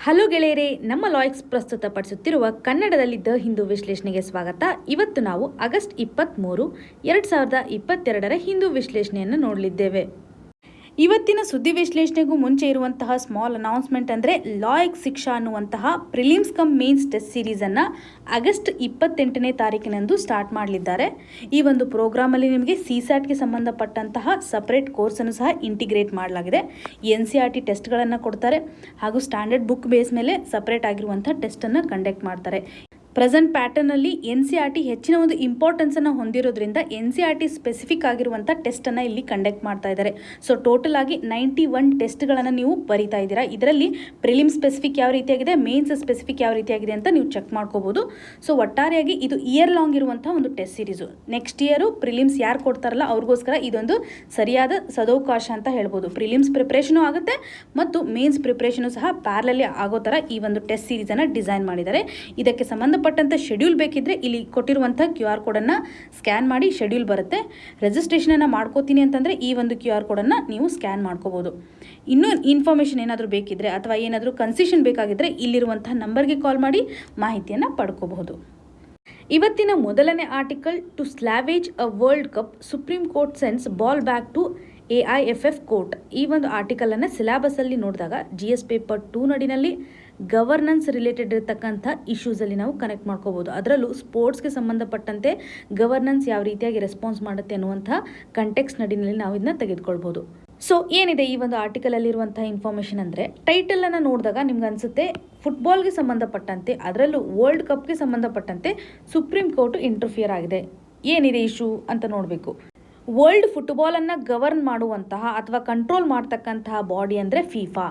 Hello ಗೆಳೆಯರೇ, ನಮ್ಮ ಲಾಯಕ್ಸ್ ಪ್ರಸ್ತುತಪಡಿಸುತ್ತಿರುವ ಕನ್ನಡದಲ್ಲಿ ದ ಹಿಂದೂ ವಿಶ್ಲೇಷಣೆಗೆ ಸ್ವಾಗತ. ಇವತ್ತು ನಾವು ಆಗಸ್ಟ್ 23, 2022 ಹಿಂದೂ ವಿಶ್ಲೇಷಣೆಯನ್ನು ನೋಡಲಿದ್ದೇವೆ. ಇವತ್ತಿನ ಸುದ್ದಿ ವಿಶ್ಲೇಷಣೆಗೂ ಮುಂಚೆ ಇರುವಂತಹ ಸ್ಮಾಲ್ ಅನೌನ್ಸ್ಮೆಂಟ್ ಅಂದರೆ ಲಾಯಕ್ಸ್ ಶಿಕ್ಷಾ ಅನ್ನುವಂತಹ ಪ್ರಿಲಿಮ್ಸ್ ಕಮ್ ಮೇನ್ಸ್ ಟೆಸ್ಟ್ ಸೀರೀಸನ್ನು ಆಗಸ್ಟ್ 28ನೇ ತಾರೀಕಿನಂದು ಸ್ಟಾರ್ಟ್ ಮಾಡಲಿದ್ದಾರೆ. ಈ ಒಂದು ಪ್ರೋಗ್ರಾಮಲ್ಲಿ ನಿಮಗೆ CSATಗೆ ಸಂಬಂಧಪಟ್ಟಂತಹ ಸಪರೇಟ್ ಕೋರ್ಸನ್ನು ಸಹ ಇಂಟಿಗ್ರೇಟ್ ಮಾಡಲಾಗಿದೆ. NCERT ಟೆಸ್ಟ್ಗಳನ್ನು ಕೊಡ್ತಾರೆ ಹಾಗೂ ಸ್ಟ್ಯಾಂಡರ್ಡ್ ಬುಕ್ ಬೇಸ್ ಮೇಲೆ ಸಪರೇಟ್ ಆಗಿರುವಂಥ ಟೆಸ್ಟನ್ನು ಕಂಡಕ್ಟ್ ಮಾಡ್ತಾರೆ. ಪ್ರೆಸೆಂಟ್ ಪ್ಯಾಟರ್ನಲ್ಲಿ NCERT ಹೆಚ್ಚಿನ ಒಂದು ಇಂಪಾರ್ಟೆನ್ಸನ್ನು ಹೊಂದಿರೋದ್ರಿಂದ NCERT ಸ್ಪೆಸಿಫಿಕ್ ಆಗಿರುವಂಥ ಟೆಸ್ಟನ್ನು ಇಲ್ಲಿ ಕಂಡಕ್ಟ್ ಮಾಡ್ತಾ ಇದ್ದಾರೆ. ಸೊ ಟೋಟಲ್ ಆಗಿ 91 ಟೆಸ್ಟ್ಗಳನ್ನು ನೀವು ಬರಿತಾ ಇದ್ದೀರಾ. ಇದರಲ್ಲಿ ಪ್ರಿಲಿಮ್ ಸ್ಪೆಸಿಫಿಕ್ ಯಾವ ರೀತಿಯಾಗಿದೆ, ಮೇನ್ಸ್ ಸ್ಪೆಸಿಫಿಕ್ ಯಾವ ರೀತಿಯಾಗಿದೆ ಅಂತ ನೀವು ಚೆಕ್ ಮಾಡ್ಕೋಬೋದು. ಸೊ ಒಟ್ಟಾರೆಯಾಗಿ ಇದು ಇಯರ್ ಲಾಂಗ್ ಇರುವಂಥ ಒಂದು test series. Next year prelims ಯಾರು ಕೊಡ್ತಾರಲ್ಲ ಅವ್ರಿಗೋಸ್ಕರ ಇದೊಂದು ಸರಿಯಾದ ಸದವಕಾಶ ಅಂತ ಹೇಳ್ಬೋದು. ಪ್ರಿಲಿಮ್ಸ್ ಪ್ರಿಪ್ರೇಷನು ಆಗುತ್ತೆ ಮತ್ತು ಮೇನ್ಸ್ ಪ್ರಿಪ್ರೇಷನು ಸಹ ಪ್ಯಾರಲಲ್ಲಿ ಆಗೋ ಥರ ಈ ಒಂದು ಟೆಸ್ಟ್ ಸೀರೀಸನ್ನು ಡಿಸೈನ್ ಮಾಡಿದ್ದಾರೆ. ಇದಕ್ಕೆ ಸಂಬಂಧಪಟ್ಟಂಥ ಶೆಡ್ಯೂಲ್ ಬೇಕಿದ್ರೆ ಇಲ್ಲಿ ಕೊಟ್ಟಿರುವಂಥ QR ಕೋಡನ್ನು ಸ್ಕ್ಯಾನ್ ಮಾಡಿ ಶೆಡ್ಯೂಲ್ ಬರುತ್ತೆ. ರಿಜಿಸ್ಟ್ರೇಷನನ್ನು ಮಾಡ್ಕೋತೀನಿ ಅಂತಂದರೆ ಈ ಒಂದು QR ಕೋಡನ್ನು ನೀವು ಸ್ಕ್ಯಾನ್ ಮಾಡ್ಕೋಬೋದು. ಇನ್ನೂ ಇನ್ಫಾರ್ಮೇಷನ್ ಏನಾದರೂ ಬೇಕಿದ್ರೆ ಅಥವಾ ಏನಾದರೂ ಕನ್ಸೆಷನ್ ಬೇಕಾಗಿದ್ದರೆ ಇಲ್ಲಿರುವಂಥ ನಂಬರ್ಗೆ ಕಾಲ್ ಮಾಡಿ ಮಾಹಿತಿಯನ್ನು ಪಡ್ಕೋಬಹುದು. ಇವತ್ತಿನ ಮೊದಲನೇ article, to salvage a world cup, supreme court sends ball back to AIFF court. ಈ ಒಂದು ಆರ್ಟಿಕಲನ್ನು ಸಿಲೆಬಸಲ್ಲಿ ನೋಡಿದಾಗ GS ಪೇಪರ್ 2 ನಡಿನಲ್ಲಿ ಗವರ್ನೆನ್ಸ್ ರಿಲೇಟೆಡ್ ಇರತಕ್ಕಂಥ ಇಶ್ಯೂಸಲ್ಲಿ ನಾವು ಕನೆಕ್ಟ್ ಮಾಡ್ಕೋಬೋದು. ಅದರಲ್ಲೂ ಸ್ಪೋರ್ಟ್ಸ್ಗೆ ಸಂಬಂಧಪಟ್ಟಂತೆ ಗವರ್ನೆನ್ಸ್ ಯಾವ ರೀತಿಯಾಗಿ ರೆಸ್ಪಾನ್ಸ್ ಮಾಡುತ್ತೆ ಅನ್ನುವಂಥ ಕಂಟೆಕ್ಸ್ಟ್ ನಡಿನಲ್ಲಿ ನಾವು ಇದನ್ನ ತೆಗೆದುಕೊಳ್ಬೋದು. ಸೊ ಏನಿದೆ ಈ ಒಂದು ಆರ್ಟಿಕಲಲ್ಲಿರುವಂಥ ಇನ್ಫಾರ್ಮೇಷನ್ ಅಂದರೆ, ಟೈಟಲನ್ನು ನೋಡಿದಾಗ ನಿಮ್ಗೆ ಅನಿಸುತ್ತೆ ಫುಟ್ಬಾಲ್ಗೆ ಸಂಬಂಧಪಟ್ಟಂತೆ, ಅದರಲ್ಲೂ ವರ್ಲ್ಡ್ ಕಪ್ಗೆ ಸಂಬಂಧಪಟ್ಟಂತೆ ಸುಪ್ರೀಂ ಕೋರ್ಟ್ ಇಂಟರ್ಫಿಯರ್ ಆಗಿದೆ. ಏನಿದೆ ಇಶ್ಯೂ ಅಂತ ನೋಡಬೇಕು. ವರ್ಲ್ಡ್ ಫುಟ್ಬಾಲನ್ನು ಗವರ್ನ್ ಮಾಡುವಂತಹ ಅಥವಾ ಕಂಟ್ರೋಲ್ ಮಾಡ್ತಕ್ಕಂತಹ ಬಾಡಿ ಅಂದರೆ ಫಿಫಾ.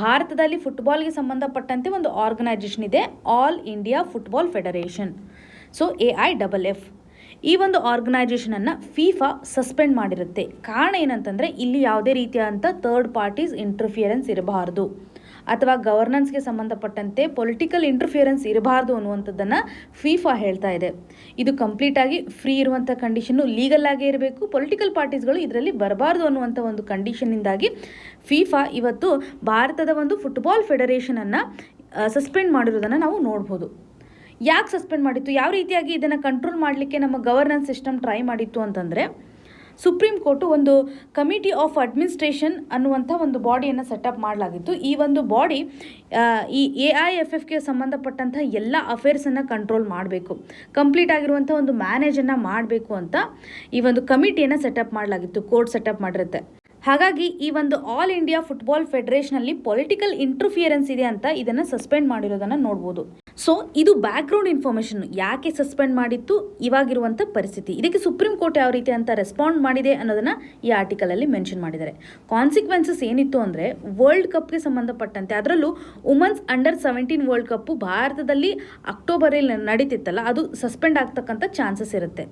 ಭಾರತದಲ್ಲಿ ಫುಟ್ಬಾಲ್ಗೆ ಸಂಬಂಧಪಟ್ಟಂತೆ ಒಂದು ಆರ್ಗನೈಜೇಷನ್ ಇದೆ, all India football federation. So AIFF. ಈ ಒಂದು ಆರ್ಗನೈಜೇಷನನ್ನು ಫಿಫಾ ಸಸ್ಪೆಂಡ್ ಮಾಡಿರುತ್ತೆ. ಕಾರಣ ಏನಂತಂದರೆ ಇಲ್ಲಿ ಯಾವುದೇ ರೀತಿಯಾದಂಥ ಥರ್ಡ್ ಪಾರ್ಟೀಸ್ ಇಂಟರ್ಫಿಯರೆನ್ಸ್ ಇರಬಾರ್ದು ಅಥವಾ ಗವರ್ನೆನ್ಸ್ಗೆ ಸಂಬಂಧಪಟ್ಟಂತೆ ಪೊಲಿಟಿಕಲ್ ಇಂಟರ್ಫಿಯರೆನ್ಸ್ ಇರಬಾರ್ದು ಅನ್ನುವಂಥದ್ದನ್ನು ಫಿಫಾ ಹೇಳ್ತಾ ಇದೆ. ಇದು ಕಂಪ್ಲೀಟಾಗಿ ಫ್ರೀ ಇರುವಂಥ ಕಂಡೀಷನ್ನು, ಲೀಗಲ್ ಆಗೇ ಇರಬೇಕು, ಪೊಲಿಟಿಕಲ್ ಪಾರ್ಟೀಸ್ಗಳು ಇದರಲ್ಲಿ ಬರಬಾರ್ದು ಅನ್ನುವಂಥ ಒಂದು ಕಂಡೀಷನ್ನಿಂದಾಗಿ ಫಿಫಾ ಇವತ್ತು ಭಾರತದ ಒಂದು ಫುಟ್ಬಾಲ್ ಫೆಡರೇಷನನ್ನು ಸಸ್ಪೆಂಡ್ ಮಾಡಿರೋದನ್ನು ನಾವು ನೋಡ್ಬೋದು. ಯಾಕೆ ಸಸ್ಪೆಂಡ್ ಮಾಡಿತ್ತು, ಯಾವ ರೀತಿಯಾಗಿ ಇದನ್ನು ಕಂಟ್ರೋಲ್ ಮಾಡಲಿಕ್ಕೆ ನಮ್ಮ ಗವರ್ನೆನ್ಸ್ ಸಿಸ್ಟಮ್ ಟ್ರೈ ಮಾಡಿತ್ತು ಅಂತಂದರೆ, ಸುಪ್ರೀಂ ಕೋರ್ಟು ಒಂದು ಕಮಿಟಿ ಆಫ್ ಅಡ್ಮಿನಿಸ್ಟ್ರೇಷನ್ ಅನ್ನುವಂಥ ಒಂದು ಬಾಡಿಯನ್ನು ಸೆಟಪ್ ಮಾಡಲಾಗಿತ್ತು. ಈ ಒಂದು ಬಾಡಿ ಈ AIFFಗೆ ಸಂಬಂಧಪಟ್ಟಂಥ ಎಲ್ಲ ಅಫೇರ್ಸನ್ನು ಕಂಟ್ರೋಲ್ ಮಾಡಬೇಕು, ಕಂಪ್ಲೀಟ್ ಆಗಿರುವಂಥ ಒಂದು ಮ್ಯಾನೇಜನ್ನು ಮಾಡಬೇಕು ಅಂತ ಈ ಒಂದು ಕಮಿಟಿಯನ್ನು ಸೆಟಪ್ ಮಾಡಲಾಗಿತ್ತು. ಕೋರ್ಟ್ ಸೆಟಪ್ ಮಾಡಿರುತ್ತೆ. ಹಾಗಾಗಿ ಈ ಒಂದು ಆಲ್ ಇಂಡಿಯಾ ಫುಟ್ಬಾಲ್ ಫೆಡರೇಷನಲ್ಲಿ ಪೊಲಿಟಿಕಲ್ ಇಂಟರ್ಫಿಯರೆನ್ಸ್ ಇದೆ ಅಂತ ಇದನ್ನು ಸಸ್ಪೆಂಡ್ ಮಾಡಿರೋದನ್ನು ನೋಡ್ಬೋದು. ಸೊ ಇದು ಬ್ಯಾಕ್ಗ್ರೌಂಡ್ ಇನ್ಫಾರ್ಮೇಷನ್, ಯಾಕೆ ಸಸ್ಪೆಂಡ್ ಮಾಡಿತ್ತು, ಇವಾಗಿರುವಂಥ ಪರಿಸ್ಥಿತಿ, ಇದಕ್ಕೆ ಸುಪ್ರೀಂ ಕೋರ್ಟ್ ಯಾವ ರೀತಿ ಅಂತ ರೆಸ್ಪಾಂಡ್ ಮಾಡಿದೆ ಅನ್ನೋದನ್ನು ಈ ಆರ್ಟಿಕಲಲ್ಲಿ ಮೆನ್ಷನ್ ಮಾಡಿದ್ದಾರೆ. ಕಾನ್ಸಿಕ್ವೆನ್ಸಸ್ ಏನಿತ್ತು ಅಂದರೆ, ವರ್ಲ್ಡ್ ಕಪ್ಗೆ ಸಂಬಂಧಪಟ್ಟಂತೆ, ಅದರಲ್ಲೂ ವುಮೆನ್ಸ್ ಅಂಡರ್-17 ವರ್ಲ್ಡ್ ಕಪ್ಪು ಭಾರತದಲ್ಲಿ ಅಕ್ಟೋಬರಲ್ಲಿ ನಡೀತಿತ್ತಲ್ಲ, ಅದು ಸಸ್ಪೆಂಡ್ ಆಗ್ತಕ್ಕಂಥ ಚಾನ್ಸಸ್ ಇರುತ್ತೆ.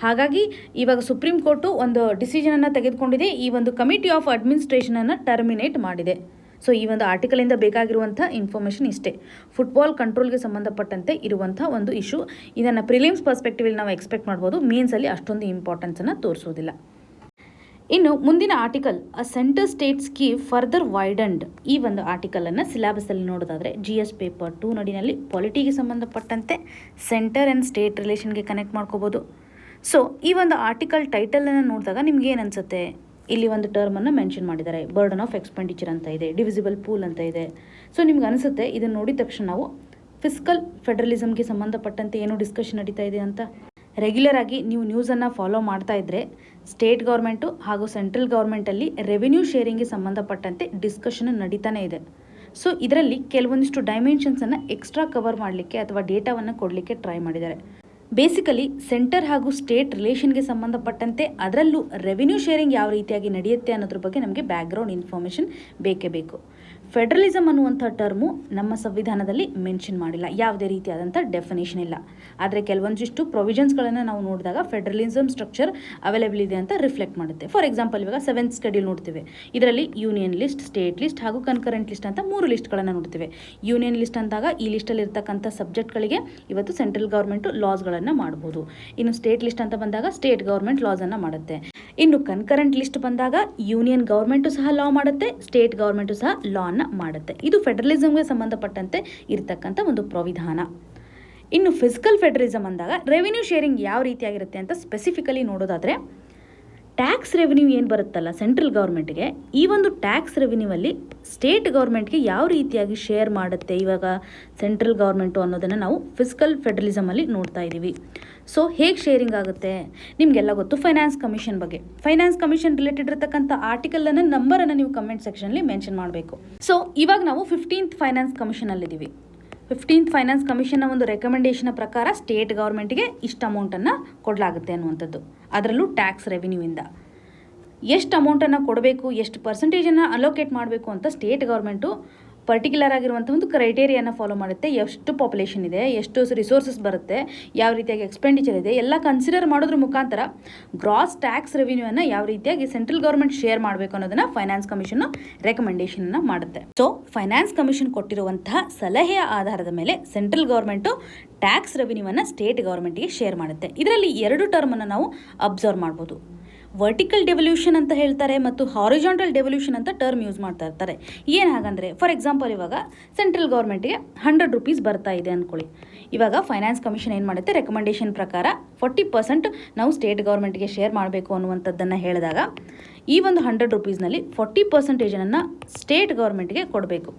ಹಾಗಾಗಿ ಇವಾಗ ಸುಪ್ರೀಂ ಕೋರ್ಟು ಒಂದು ಡಿಸಿಷನನ್ನು ತೆಗೆದುಕೊಂಡಿದೆ, ಈ ಒಂದು ಕಮಿಟಿ ಆಫ್ ಅಡ್ಮಿನಿಸ್ಟ್ರೇಷನನ್ನು ಟರ್ಮಿನೇಟ್ ಮಾಡಿದೆ. ಸೊ ಈ ಒಂದು ಆರ್ಟಿಕಲಿಂದ ಬೇಕಾಗಿರುವಂಥ ಇನ್ಫಾರ್ಮೇಷನ್ ಇಷ್ಟೇ. ಫುಟ್ಬಾಲ್ ಕಂಟ್ರೋಲ್ಗೆ ಸಂಬಂಧಪಟ್ಟಂತೆ ಇರುವಂಥ ಒಂದು ಇಶ್ಯೂ. ಇದನ್ನು ಪ್ರಿಲಿಮ್ಸ್ ಪರ್ಸ್ಪೆಕ್ಟಿವಲ್ಲಿ ನಾವು ಎಕ್ಸ್ಪೆಕ್ಟ್ ಮಾಡ್ಬೋದು, ಮೇನ್ಸಲ್ಲಿ ಅಷ್ಟೊಂದು ಇಂಪಾರ್ಟೆನ್ಸನ್ನು ತೋರಿಸೋದಿಲ್ಲ. ಇನ್ನು ಮುಂದಿನ article, a centre states key further widened. ಈ ಒಂದು ಆರ್ಟಿಕಲನ್ನು ಸಿಲೆಬಸಲ್ಲಿ ನೋಡೋದಾದರೆ GS ಪೇಪರ್ 2 ನಡಿನಲ್ಲಿ ಪಾಲಿಟಿಗೆ ಸಂಬಂಧಪಟ್ಟಂತೆ ಸೆಂಟರ್ ಆ್ಯಂಡ್ ಸ್ಟೇಟ್ ರಿಲೇಷನ್ಗೆ ಕನೆಕ್ಟ್ ಮಾಡ್ಕೋಬೋದು. ಸೊ ಈ ಒಂದು ಆರ್ಟಿಕಲ್ ಟೈಟಲನ್ನು ನೋಡಿದಾಗ ನಿಮ್ಗೆ ಏನು ಅನಿಸುತ್ತೆ, ಇಲ್ಲಿ ಒಂದು ಟರ್ಮನ್ನು ಮೆನ್ಷನ್ ಮಾಡಿದ್ದಾರೆ, ಬರ್ಡನ್ ಆಫ್ ಎಕ್ಸ್ಪೆಂಡಿಚರ್ ಅಂತ ಇದೆ, ಡಿವಿಸಿಬಲ್ ಪೂಲ್ ಅಂತ ಇದೆ. ಸೊ ನಿಮ್ಗೆ ಅನಿಸುತ್ತೆ ಇದನ್ನು ನೋಡಿದ ತಕ್ಷಣ ನಾವು ಫಿಸ್ಕಲ್ ಫೆಡರಲಿಸಮ್ಗೆ ಸಂಬಂಧಪಟ್ಟಂತೆ ಏನೋ ಡಿಸ್ಕಷನ್ ನಡೀತಾ ಇದೆ ಅಂತ. ರೆಗ್ಯುಲರ್ ಆಗಿ ನೀವು ನ್ಯೂಸನ್ನು ಫಾಲೋ ಮಾಡ್ತಾ ಇದ್ದರೆ ಸ್ಟೇಟ್ ಗೌರ್ಮೆಂಟು ಹಾಗೂ ಸೆಂಟ್ರಲ್ ಗೌರ್ಮೆಂಟಲ್ಲಿ ರೆವಿನ್ಯೂ ಶೇರಿಂಗ್ಗೆ ಸಂಬಂಧಪಟ್ಟಂತೆ ಡಿಸ್ಕಷನ್ ನಡೀತಾನೆ ಇದೆ. ಸೊ ಇದರಲ್ಲಿ ಕೆಲವೊಂದಿಷ್ಟು ಡೈಮೆನ್ಷನ್ಸನ್ನು ಎಕ್ಸ್ಟ್ರಾ ಕವರ್ ಮಾಡಲಿಕ್ಕೆ ಅಥವಾ ಡೇಟಾವನ್ನು ಕೊಡಲಿಕ್ಕೆ ಟ್ರೈ ಮಾಡಿದ್ದಾರೆ. ಬೇಸಿಕಲಿ ಸೆಂಟರ್ ಹಾಗೂ ಸ್ಟೇಟ್ ರಿಲೇಷನ್ಗೆ ಸಂಬಂಧಪಟ್ಟಂತೆ, ಅದರಲ್ಲೂ ರೆವಿನ್ಯೂ ಶೇರಿಂಗ್ ಯಾವ ರೀತಿಯಾಗಿ ನಡೆಯುತ್ತೆ ಅನ್ನೋದ್ರ ಬಗ್ಗೆ ನಮಗೆ ಬ್ಯಾಕ್ಗ್ರೌಂಡ್ ಇನ್ಫಾರ್ಮೇಷನ್ ಬೇಕೇ ಬೇಕು. ಫೆಡರಲಿಸಮ್ ಅನ್ನುವಂಥ ಟರ್ಮು ನಮ್ಮ ಸಂವಿಧಾನದಲ್ಲಿ ಮೆನ್ಷನ್ ಮಾಡಿಲ್ಲ, ಯಾವುದೇ ರೀತಿಯಾದಂಥ ಡೆಫಿನೇಷನ್ ಇಲ್ಲ. ಆದರೆ ಕೆಲವೊಂದಿಷ್ಟು ಪ್ರೊವಿಷನ್ಸ್ಗಳನ್ನು ನಾವು ನೋಡಿದಾಗ ಫೆಡರಲಿಸಮ್ ಸ್ಟ್ರಕ್ಚರ್ ಅವೈಲೇಬಲ್ ಇದೆ ಅಂತ ರಿಫ್ಲೆಕ್ಟ್ ಮಾಡುತ್ತೆ. ಫಾರ್ ಎಕ್ಸಾಂಪಲ್ ಇವಾಗ 7th ಶೆಡ್ಯೂಲ್ ನೋಡ್ತೀವಿ, ಇದರಲ್ಲಿ ಯೂನಿಯನ್ ಲಿಸ್ಟ್, ಸ್ಟೇಟ್ ಲಿಸ್ಟ್ ಹಾಗೂ ಕನ್ಕರೆಂಟ್ ಲಿಸ್ಟ್ ಅಂತ 3 ಲಿಸ್ಟ್ಗಳನ್ನು ನೋಡ್ತೀವಿ. ಯೂನಿಯನ್ ಲಿಸ್ಟ್ ಅಂದಾಗ ಈ ಲಿಸ್ಟಲ್ಲಿ ಇರ್ತಕ್ಕಂಥ ಸಬ್ಜೆಕ್ಟ್ಗಳಿಗೆ ಇವತ್ತು ಸೆಂಟ್ರಲ್ ಗೌರ್ಮೆಂಟು ಲಾಸ್ಗಳನ್ನು ಮಾಡ್ಬೋದು. ಇನ್ನು ಸ್ಟೇಟ್ ಲಿಸ್ಟ್ ಅಂತ ಬಂದಾಗ ಸ್ಟೇಟ್ ಗೌರ್ಮೆಂಟ್ ಲಾಸನ್ನು ಮಾಡುತ್ತೆ. ಇನ್ನು ಕನ್ಕರೆಂಟ್ ಲಿಸ್ಟ್ ಬಂದಾಗ ಯೂನಿಯನ್ ಗೌರ್ಮೆಂಟು ಸಹ ಲಾ ಮಾಡುತ್ತೆ, ಸ್ಟೇಟ್ ಗೌರ್ಮೆಂಟು ಸಹ ಲಾನ ಶೇರಿಂಗನ್ನು ಮಾಡುತ್ತೆ. ಇದು ಫೆಡರಲಿಸಮ್ಗೆ ಸಂಬಂಧಪಟ್ಟಂತೆ ಇರತಕ್ಕಂಥ ಒಂದು ಪ್ರವಿಧಾನ. ಇನ್ನು ಫಿಸಿಕಲ್ ಫೆಡರಲಿಸಮ್ ಅಂದಾಗ ರೆವಿನ್ಯೂ ಶೇರಿಂಗ್ ಯಾವ ರೀತಿಯಾಗಿರುತ್ತೆ ಅಂತ ಸ್ಪೆಸಿಫಿಕಲಿ ನೋಡೋದಾದರೆ, ಟ್ಯಾಕ್ಸ್ ರೆವಿನ್ಯೂ ಏನು ಬರುತ್ತಲ್ಲ ಸೆಂಟ್ರಲ್ ಗೌರ್ಮೆಂಟ್ಗೆ, ಈ ಒಂದು ಟ್ಯಾಕ್ಸ್ ರೆವಿನ್ಯೂವಲ್ಲಿ ಸ್ಟೇಟ್ ಗೌರ್ಮೆಂಟ್ಗೆ ಯಾವ ರೀತಿಯಾಗಿ ಶೇರ್ ಮಾಡುತ್ತೆ ಇವಾಗ ಸೆಂಟ್ರಲ್ ಗೌರ್ಮೆಂಟು ಅನ್ನೋದನ್ನು ನಾವು ಫಿಸಿಕಲ್ ಫೆಡರಲಿಸಮಲ್ಲಿ ನೋಡ್ತಾ ಇದ್ದೀವಿ. ಸೊ ಹೇಗೆ ಶೇರಿಂಗ್ ಆಗುತ್ತೆ ನಿಮಗೆಲ್ಲ ಗೊತ್ತು. ಫೈನಾನ್ಸ್ ಕಮಿಷನ್ ಬಗ್ಗೆ, ಫೈನಾನ್ಸ್ ಕಮಿಷನ್ ರಿಲೇಟೆಡ್ ಇರತಕ್ಕಂಥ ಆರ್ಟಿಕಲನ್ನು ನಂಬರನ್ನು ನೀವು ಕಮೆಂಟ್ ಸೆಕ್ಷನಲ್ಲಿ ಮೆನ್ಷನ್ ಮಾಡಬೇಕು. ಸೊ ಇವಾಗ ನಾವು 15th ಫೈನಾನ್ಸ್ ಕಮಿಷನಲ್ಲಿದ್ದೀವಿ. 15th ಫೈನಾನ್ಸ್ ಕಮಿಷನ್ನ ಒಂದು ರೆಕಮೆಂಡೇಷನ್ ಪ್ರಕಾರ ಸ್ಟೇಟ್ ಗೌರ್ಮೆಂಟ್ಗೆ ಇಷ್ಟು ಅಮೌಂಟನ್ನು ಕೊಡಲಾಗುತ್ತೆ ಅನ್ನುವಂಥದ್ದು. ಅದರಲ್ಲೂ ಟ್ಯಾಕ್ಸ್ ರೆವಿನ್ಯೂಯಿಂದ ಎಷ್ಟು ಅಮೌಂಟನ್ನು ಕೊಡಬೇಕು, ಎಷ್ಟು ಪರ್ಸೆಂಟೇಜನ್ನು ಅಲೋಕೇಟ್ ಮಾಡಬೇಕು ಅಂತ ಸ್ಟೇಟ್ ಗೌರ್ಮೆಂಟು ಪರ್ಟಿಕ್ಯುಲರ್ ಆಗಿರುವಂಥ ಒಂದು ಕ್ರೈಟೇರಿಯಾನ ಫಾಲೋ ಮಾಡುತ್ತೆ. ಎಷ್ಟು ಪಾಪ್ಯುಲೇಷನ್ ಇದೆ, ಎಷ್ಟು ರಿಸೋರ್ಸಸ್ ಬರುತ್ತೆ, ಯಾವ ರೀತಿಯಾಗಿ ಎಕ್ಸ್ಪೆಂಡಿಚರ್ ಇದೆ ಎಲ್ಲ ಕನ್ಸಿಡರ್ ಮಾಡೋದ್ರ ಮುಖಾಂತರ ಗ್ರಾಸ್ ಟ್ಯಾಕ್ಸ್ ರೆವಿನ್ಯೂವನ್ನು ಯಾವ ರೀತಿಯಾಗಿ ಸೆಂಟ್ರಲ್ ಗೌರ್ಮೆಂಟ್ ಶೇರ್ ಮಾಡಬೇಕು ಅನ್ನೋದನ್ನು ಫೈನಾನ್ಸ್ ಕಮಿಷನ್ ರೆಕಮೆಂಡೇಷನ್ನ ಮಾಡುತ್ತೆ. ಸೊ ಫೈನಾನ್ಸ್ ಕಮಿಷನ್ ಕೊಟ್ಟಿರುವಂತಹ ಸಲಹೆಯ ಆಧಾರದ ಮೇಲೆ ಸೆಂಟ್ರಲ್ ಗೌರ್ಮೆಂಟು ಟ್ಯಾಕ್ಸ್ ರೆವಿನ್ಯೂವನ್ನು ಸ್ಟೇಟ್ ಗೌರ್ಮೆಂಟ್ಗೆ ಶೇರ್ ಮಾಡುತ್ತೆ. ಇದರಲ್ಲಿ 2 ಟರ್ಮನ್ನು ನಾವು ಅಬ್ಸರ್ವ್ ಮಾಡ್ಬೋದು. ವರ್ಟಿಕಲ್ ಡೆವಲ್ಯೂಷನ್ ಅಂತ ಹೇಳ್ತಾರೆ ಮತ್ತು ಹಾರಿಜಾಂಟಲ್ ಡೆವಲ್ಯೂಷನ್ ಅಂತ ಟರ್ಮ್ ಯೂಸ್ ಮಾಡ್ತಾ ಇರ್ತಾರೆ. ಏನು ಹಾಗಂದರೆ, ಫಾರ್ ಎಕ್ಸಾಂಪಲ್ ಇವಾಗ ಸೆಂಟ್ರಲ್ ಗೌರ್ಮೆಂಟಿಗೆ 100 ರೂಪೀಸ್ ಬರ್ತಾ ಇದೆ ಅಂದ್ಕೊಳ್ಳಿ. ಇವಾಗ ಫೈನಾನ್ಸ್ ಕಮಿಷನ್ ಏನು ಮಾಡುತ್ತೆ, ರೆಕಮೆಂಡೇಷನ್ ಪ್ರಕಾರ 40% ನಾವು ಸ್ಟೇಟ್ ಗೌರ್ಮೆಂಟ್ಗೆ ಶೇರ್ ಮಾಡಬೇಕು ಅನ್ನುವಂಥದ್ದನ್ನು ಹೇಳಿದಾಗ ಈ ಒಂದು 100 ರೂಪೀಸ್ನಲ್ಲಿ 40% ಸ್ಟೇಟ್ ಗೌರ್ಮೆಂಟ್ಗೆ ಕೊಡಬೇಕು.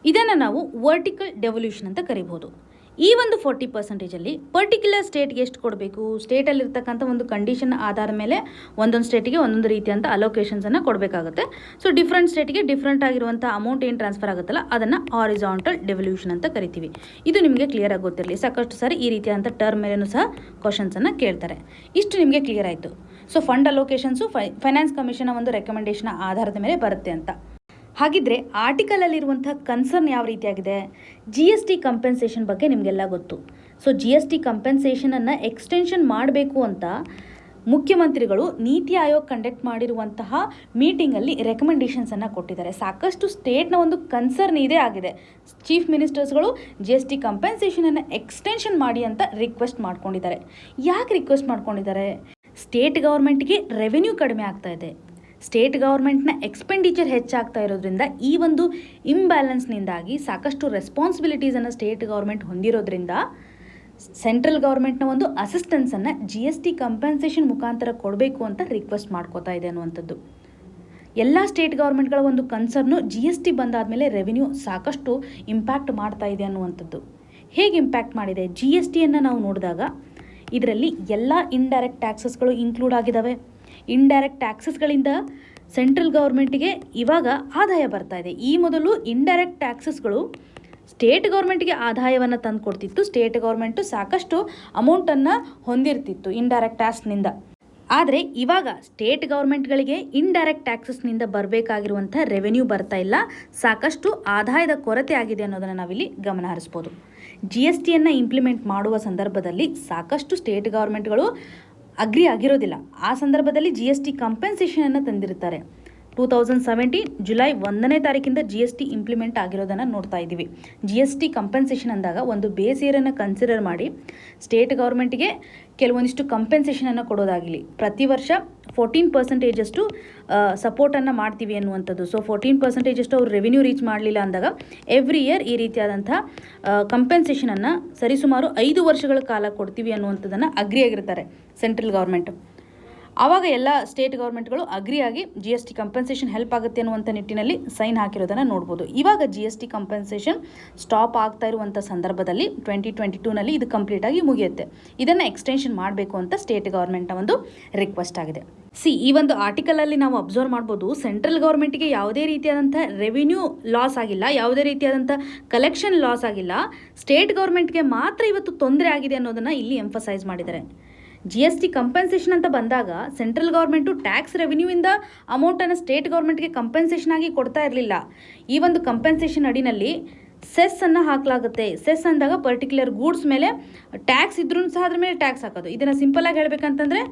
ಇದನ್ನು ನಾವು ವರ್ಟಿಕಲ್ ಡೆವಲ್ಯೂಷನ್ ಅಂತ ಕರಿಬೋದು. ಈ ಒಂದು 40%ಅಲ್ಲಿ ಪರ್ಟಿಕ್ಯುಲರ್ ಸ್ಟೇಟ್ಗೆ ಎಷ್ಟು ಕೊಡಬೇಕು, ಸ್ಟೇಟಲ್ಲಿರ್ತಕ್ಕಂಥ ಒಂದು ಕಂಡೀಷನ್ ಆಧಾರ ಮೇಲೆ ಒಂದೊಂದು ಸ್ಟೇಟಿಗೆ ಒಂದೊಂದು ರೀತಿಯಂಥ ಅಲೋಕೇಶನ್ಸನ್ನು ಕೊಡಬೇಕಾಗುತ್ತೆ. ಸೊ ಡಿಫ್ರೆಂಟ್ ಸ್ಟೇಟಿಗೆ ಡಿಫ್ರೆಂಟ್ ಆಗಿರುವಂಥ ಅಮೌಂಟ್ ಏನು ಟ್ರಾನ್ಸ್ಫರ್ ಆಗುತ್ತಲ್ಲ ಅದನ್ನು ಹಾರಿಜಾಂಟಲ್ ಡೆವಲ್ಯೂಷನ್ ಅಂತ ಕರಿತೀವಿ. ಇದು ನಿಮಗೆ ಕ್ಲಿಯರ್ ಆಗಿ ಗೊತ್ತಿರಲಿ. ಸಾಕಷ್ಟು ಸಾರಿ ಈ ರೀತಿಯಾದಂಥ ಟರ್ಮ್ ಮೇಲೂ ಸಹ ಕ್ವಶನ್ಸನ್ನು ಕೇಳ್ತಾರೆ. ಇಷ್ಟು ನಿಮಗೆ ಕ್ಲಿಯರ್ ಆಯಿತು. ಸೊ ಫಂಡ್ ಅಲೋಕೇಶನ್ಸು ಫೈನಾನ್ಸ್ ಕಮಿಷನ್ನ ಒಂದು ರೆಕಮೆಂಡೇಷನ್ ಆಧಾರದ ಮೇಲೆ ಬರುತ್ತೆ ಅಂತ. ಹಾಗಿದ್ರೆ ಆರ್ಟಿಕಲಲ್ಲಿರುವಂಥ ಕನ್ಸರ್ನ್ ಯಾವ ರೀತಿಯಾಗಿದೆ, GST ಕಂಪೆನ್ಸೇಷನ್ ಬಗ್ಗೆ ನಿಮಗೆಲ್ಲ ಗೊತ್ತು. ಸೊ GST ಕಂಪೆನ್ಸೇಷನನ್ನು ಎಕ್ಸ್ಟೆನ್ಷನ್ ಮಾಡಬೇಕು ಅಂತ ಮುಖ್ಯಮಂತ್ರಿಗಳು ನೀತಿ ಆಯೋಗ್ ಕಂಡಕ್ಟ್ ಮಾಡಿರುವಂತಹ ಮೀಟಿಂಗಲ್ಲಿ ರೆಕಮೆಂಡೇಷನ್ಸನ್ನು ಕೊಟ್ಟಿದ್ದಾರೆ. ಸಾಕಷ್ಟು ಸ್ಟೇಟ್ನ ಒಂದು ಕನ್ಸರ್ನ್ ಇದೇ ಆಗಿದೆ. ಚೀಫ್ ಮಿನಿಸ್ಟರ್ಸ್ಗಳು GST ಕಂಪೆನ್ಸೇಷನನ್ನು ಎಕ್ಸ್ಟೆನ್ಷನ್ ಮಾಡಿ ಅಂತ ರಿಕ್ವೆಸ್ಟ್ ಮಾಡ್ಕೊಂಡಿದ್ದಾರೆ. ಯಾಕೆ ರಿಕ್ವೆಸ್ಟ್ ಮಾಡ್ಕೊಂಡಿದ್ದಾರೆ? ಸ್ಟೇಟ್ ಗೌರ್ಮೆಂಟ್ಗೆ ರೆವೆನ್ಯೂ ಕಡಿಮೆ ಆಗ್ತಾ ಇದೆ, ಸ್ಟೇಟ್ ಗೌರ್ಮೆಂಟ್ನ ಎಕ್ಸ್ಪೆಂಡಿಚರ್ ಹೆಚ್ಚಾಗ್ತಾ ಇರೋದ್ರಿಂದ ಈ ಒಂದು ಇಂಬ್ಯಾಲೆನ್ಸ್ನಿಂದಾಗಿ ಸಾಕಷ್ಟು ರೆಸ್ಪಾನ್ಸಿಬಿಲಿಟೀಸನ್ನು ಸ್ಟೇಟ್ ಗೌರ್ಮೆಂಟ್ ಹೊಂದಿರೋದ್ರಿಂದ ಸೆಂಟ್ರಲ್ ಗೌರ್ಮೆಂಟ್ನ ಒಂದು ಅಸಿಸ್ಟೆನ್ಸನ್ನು GST ಕಂಪೆನ್ಸೇಷನ್ ಮುಖಾಂತರ ಕೊಡಬೇಕು ಅಂತ ರಿಕ್ವೆಸ್ಟ್ ಮಾಡ್ಕೋತಾ ಇದೆ ಅನ್ನುವಂಥದ್ದು. ಎಲ್ಲ ಸ್ಟೇಟ್ ಗೌರ್ಮೆಂಟ್ಗಳ ಒಂದು ಕನ್ಸರ್ನು GST ಬಂದಾದಮೇಲೆ ರೆವಿನ್ಯೂ ಸಾಕಷ್ಟು ಇಂಪ್ಯಾಕ್ಟ್ ಮಾಡ್ತಾ ಇದೆ ಅನ್ನುವಂಥದ್ದು. ಹೇಗೆ ಇಂಪ್ಯಾಕ್ಟ್ ಮಾಡಿದೆ? GSTಯನ್ನು ನಾವು ನೋಡಿದಾಗ ಇದರಲ್ಲಿ ಎಲ್ಲ ಇಂಡೈರೆಕ್ಟ್ ಟ್ಯಾಕ್ಸಸ್ಗಳು ಇನ್ಕ್ಲೂಡ್ ಆಗಿದ್ದಾವೆ. ಇಂಡೈರೆಕ್ಟ್ ಟ್ಯಾಕ್ಸಸ್ಗಳಿಂದ ಸೆಂಟ್ರಲ್ ಗೌರ್ಮೆಂಟಿಗೆ ಇವಾಗ ಆದಾಯ ಬರ್ತಾ ಇದೆ. ಈ ಮೊದಲು ಇಂಡೈರೆಕ್ಟ್ ಟ್ಯಾಕ್ಸಸ್ಗಳು ಸ್ಟೇಟ್ ಗೌರ್ಮೆಂಟ್ಗೆ ಆದಾಯವನ್ನು ತಂದು ಕೊಡ್ತಿತ್ತು. ಸ್ಟೇಟ್ ಗೌರ್ಮೆಂಟು ಸಾಕಷ್ಟು ಅಮೌಂಟನ್ನು ಹೊಂದಿರ್ತಿತ್ತು ಇಂಡೈರೆಕ್ಟ್ ಟ್ಯಾಕ್ಸ್ನಿಂದ. ಆದರೆ ಇವಾಗ ಸ್ಟೇಟ್ ಗೌರ್ಮೆಂಟ್ಗಳಿಗೆ ಇಂಡೈರೆಕ್ಟ್ ಟ್ಯಾಕ್ಸಸ್ನಿಂದ ಬರಬೇಕಾಗಿರುವಂಥ ರೆವೆನ್ಯೂ ಬರ್ತಾ ಇಲ್ಲ, ಸಾಕಷ್ಟು ಆದಾಯದ ಕೊರತೆ ಆಗಿದೆ ಅನ್ನೋದನ್ನು ನಾವಿಲ್ಲಿ ಗಮನ ಹರಿಸ್ಬೋದು. GSTಯನ್ನು ಇಂಪ್ಲಿಮೆಂಟ್ ಮಾಡುವ ಸಂದರ್ಭದಲ್ಲಿ ಸಾಕಷ್ಟು ಸ್ಟೇಟ್ ಗೌರ್ಮೆಂಟ್ಗಳು ಅಗ್ರಿ ಆಗಿರೋದಿಲ್ಲ. ಆ ಸಂದರ್ಭದಲ್ಲಿ GST ಕಂಪೆನ್ಸೇಷನನ್ನು ತಂದಿರ್ತಾರೆ. 2017 ಜುಲೈ 1ನೇ ತಾರೀಕಿಂದ GST ಇಂಪ್ಲಿಮೆಂಟ್ ಆಗಿರೋದನ್ನು ನೋಡ್ತಾ ಇದ್ದೀವಿ. GST ಕಂಪೆನ್ಸೇಷನ್ ಅಂದಾಗ ಒಂದು ಬೇಸ್ ಇಯರನ್ನು ಕನ್ಸಿಡರ್ ಮಾಡಿ ಸ್ಟೇಟ್ ಗೌರ್ಮೆಂಟ್ಗೆ ಕೆಲವೊಂದಿಷ್ಟು ಕಂಪೆನ್ಸೇಷನನ್ನು ಕೊಡೋದಾಗಲಿ, ಪ್ರತಿ ವರ್ಷ 14% ಸಪೋರ್ಟನ್ನು ಮಾಡ್ತೀವಿ ಅನ್ನುವಂಥದ್ದು. ಸೊ 14% ಅವ್ರು ರೆವಿನ್ಯೂ ರೀಚ್ ಮಾಡಲಿಲ್ಲ ಅಂದಾಗ ಎವ್ರಿ ಇಯರ್ ಈ ರೀತಿಯಾದಂಥ ಕಂಪೆನ್ಸೇಷನನ್ನು ಸರಿಸುಮಾರು 5 ವರ್ಷಗಳ ಕಾಲ ಕೊಡ್ತೀವಿ ಅನ್ನುವಂಥದ್ದನ್ನು ಅಗ್ರಿ ಆಗಿರ್ತಾರೆ ಸೆಂಟ್ರಲ್ ಗೌರ್ಮೆಂಟು. ಆವಾಗ ಎಲ್ಲ ಸ್ಟೇಟ್ ಗೌರ್ಮೆಂಟ್ಗಳು ಅಗ್ರಿಯಾಗಿ GST ಕಂಪೆನ್ಸೇಷನ್ ಹೆಲ್ಪ್ ಆಗುತ್ತೆ ಅನ್ನುವಂಥ ನಿಟ್ಟಿನಲ್ಲಿ ಸೈನ್ ಹಾಕಿರೋದನ್ನು ನೋಡ್ಬೋದು. ಇವಾಗ GST ಕಂಪೆನ್ಸೇಷನ್ ಸ್ಟಾಪ್ ಆಗ್ತಾ ಇರುವಂಥ ಸಂದರ್ಭದಲ್ಲಿ 2022ನಲ್ಲಿ ಇದು ಕಂಪ್ಲೀಟಾಗಿ ಮುಗಿಯುತ್ತೆ. ಇದನ್ನು ಎಕ್ಸ್ಟೆನ್ಷನ್ ಮಾಡಬೇಕು ಅಂತ ಸ್ಟೇಟ್ ಗೌರ್ಮೆಂಟ್ನ ಒಂದು ರಿಕ್ವೆಸ್ಟ್ ಆಗಿದೆ. ಈ ಒಂದು ಆರ್ಟಿಕಲಲ್ಲಿ ನಾವು ಅಬ್ಸರ್ವ್ ಮಾಡ್ಬೋದು, ಸೆಂಟ್ರಲ್ ಗೌರ್ಮೆಂಟ್ಗೆ ಯಾವುದೇ ರೀತಿಯಾದಂಥ ರೆವಿನ್ಯೂ ಲಾಸ್ ಆಗಿಲ್ಲ, ಯಾವುದೇ ರೀತಿಯಾದಂಥ ಕಲೆಕ್ಷನ್ ಲಾಸ್ ಆಗಿಲ್ಲ, ಸ್ಟೇಟ್ ಗೌರ್ಮೆಂಟ್ಗೆ ಮಾತ್ರ ಇವತ್ತು ತೊಂದರೆ ಆಗಿದೆ ಅನ್ನೋದನ್ನು ಇಲ್ಲಿ ಎಂಫಸೈಸ್ ಮಾಡಿದ್ದಾರೆ. GST ಕಂಪೆನ್ಸೇಷನ್ ಅಂತ ಬಂದಾಗ ಸೆಂಟ್ರಲ್ ಗೌರ್ಮೆಂಟು ಟ್ಯಾಕ್ಸ್ ರೆವಿನ್ಯೂವಿಂದ ಅಮೌಂಟನ್ನು ಸ್ಟೇಟ್ ಗೌರ್ಮೆಂಟ್ಗೆ ಕಂಪೆನ್ಸೇಷನ್ ಆಗಿ ಕೊಡ್ತಾ ಇರಲಿಲ್ಲ. ಈ ಒಂದು ಕಂಪೆನ್ಸೇಷನ್ ಅಡಿನಲ್ಲಿ ಸೆಸ್ಸನ್ನು ಹಾಕಲಾಗುತ್ತೆ. ಸೆಸ್ ಅಂದಾಗ ಪರ್ಟಿಕ್ಯುಲರ್ ಗೂಡ್ಸ್ ಮೇಲೆ ಟ್ಯಾಕ್ಸ್ ಇದ್ರೂ ಸಹ ಅದ್ರ ಮೇಲೆ ಟ್ಯಾಕ್ಸ್ ಹಾಕೋದು. ಇದನ್ನು ಸಿಂಪಲಾಗಿ ಹೇಳಬೇಕಂತಂದರೆ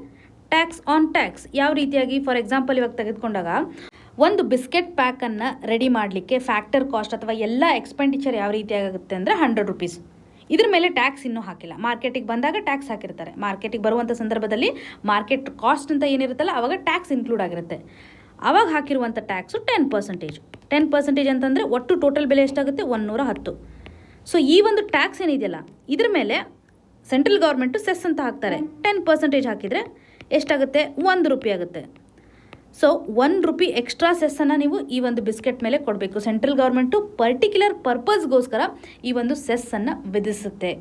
ಟ್ಯಾಕ್ಸ್ ಆನ್ ಟ್ಯಾಕ್ಸ್. ಯಾವ ರೀತಿಯಾಗಿ, ಫಾರ್ ಎಕ್ಸಾಂಪಲ್ ಇವಾಗ ತೆಗೆದುಕೊಂಡಾಗ ಒಂದು ಬಿಸ್ಕೆಟ್ ಪ್ಯಾಕನ್ನು ರೆಡಿ ಮಾಡಲಿಕ್ಕೆ ಫ್ಯಾಕ್ಟರ್ ಕಾಸ್ಟ್ ಅಥವಾ ಎಲ್ಲ ಎಕ್ಸ್ಪೆಂಡಿಚರ್ ಯಾವ ರೀತಿಯಾಗುತ್ತೆ ಅಂದರೆ 100 ರೂಪೀಸ್. ಇದ್ರ ಮೇಲೆ ಟ್ಯಾಕ್ಸ್ ಇನ್ನೂ ಹಾಕಿಲ್ಲ. ಮಾರ್ಕೆಟಿಗೆ ಬಂದಾಗ ಟ್ಯಾಕ್ಸ್ ಹಾಕಿರ್ತಾರೆ. ಮಾರ್ಕೆಟಿಗೆ ಬರುವಂಥ ಸಂದರ್ಭದಲ್ಲಿ ಮಾರ್ಕೆಟ್ ಕಾಸ್ಟ್ ಅಂತ ಏನಿರುತ್ತಲ್ಲ ಅವಾಗ ಟ್ಯಾಕ್ಸ್ ಇನ್ಕ್ಲೂಡ್ ಆಗಿರುತ್ತೆ. ಆವಾಗ ಹಾಕಿರುವಂಥ ಟ್ಯಾಕ್ಸು 10%. 10% ಅಂತಂದರೆ ಒಟ್ಟು ಟೋಟಲ್ ಬೆಲೆ ಎಷ್ಟಾಗುತ್ತೆ? 110. ಸೊ ಈ ಒಂದು ಟ್ಯಾಕ್ಸ್ ಏನಿದೆಯಲ್ಲ ಇದ್ರ ಮೇಲೆ ಸೆಂಟ್ರಲ್ ಗೌರ್ಮೆಂಟು ಸೆಸ್ ಅಂತ ಹಾಕ್ತಾರೆ. 10% ಹಾಕಿದರೆ ಎಷ್ಟಾಗುತ್ತೆ? 1 ರೂಪಾಯಿ ಆಗುತ್ತೆ. ಸೊ 1 ರೂಪಾಯಿ ಎಕ್ಸ್ಟ್ರಾ ಸೆಸ್ಸನ್ನು ನೀವು ಈ ಒಂದು ಬಿಸ್ಕೆಟ್ ಮೇಲೆ ಕೊಡಬೇಕು. ಸೆಂಟ್ರಲ್ ಗೌರ್ಮೆಂಟು ಪರ್ಟಿಕ್ಯುಲರ್ ಪರ್ಪಸ್ಗೋಸ್ಕರ ಈ ಒಂದು ಸೆಸ್ಸನ್ನು ವಿಧಿಸುತ್ತೆ.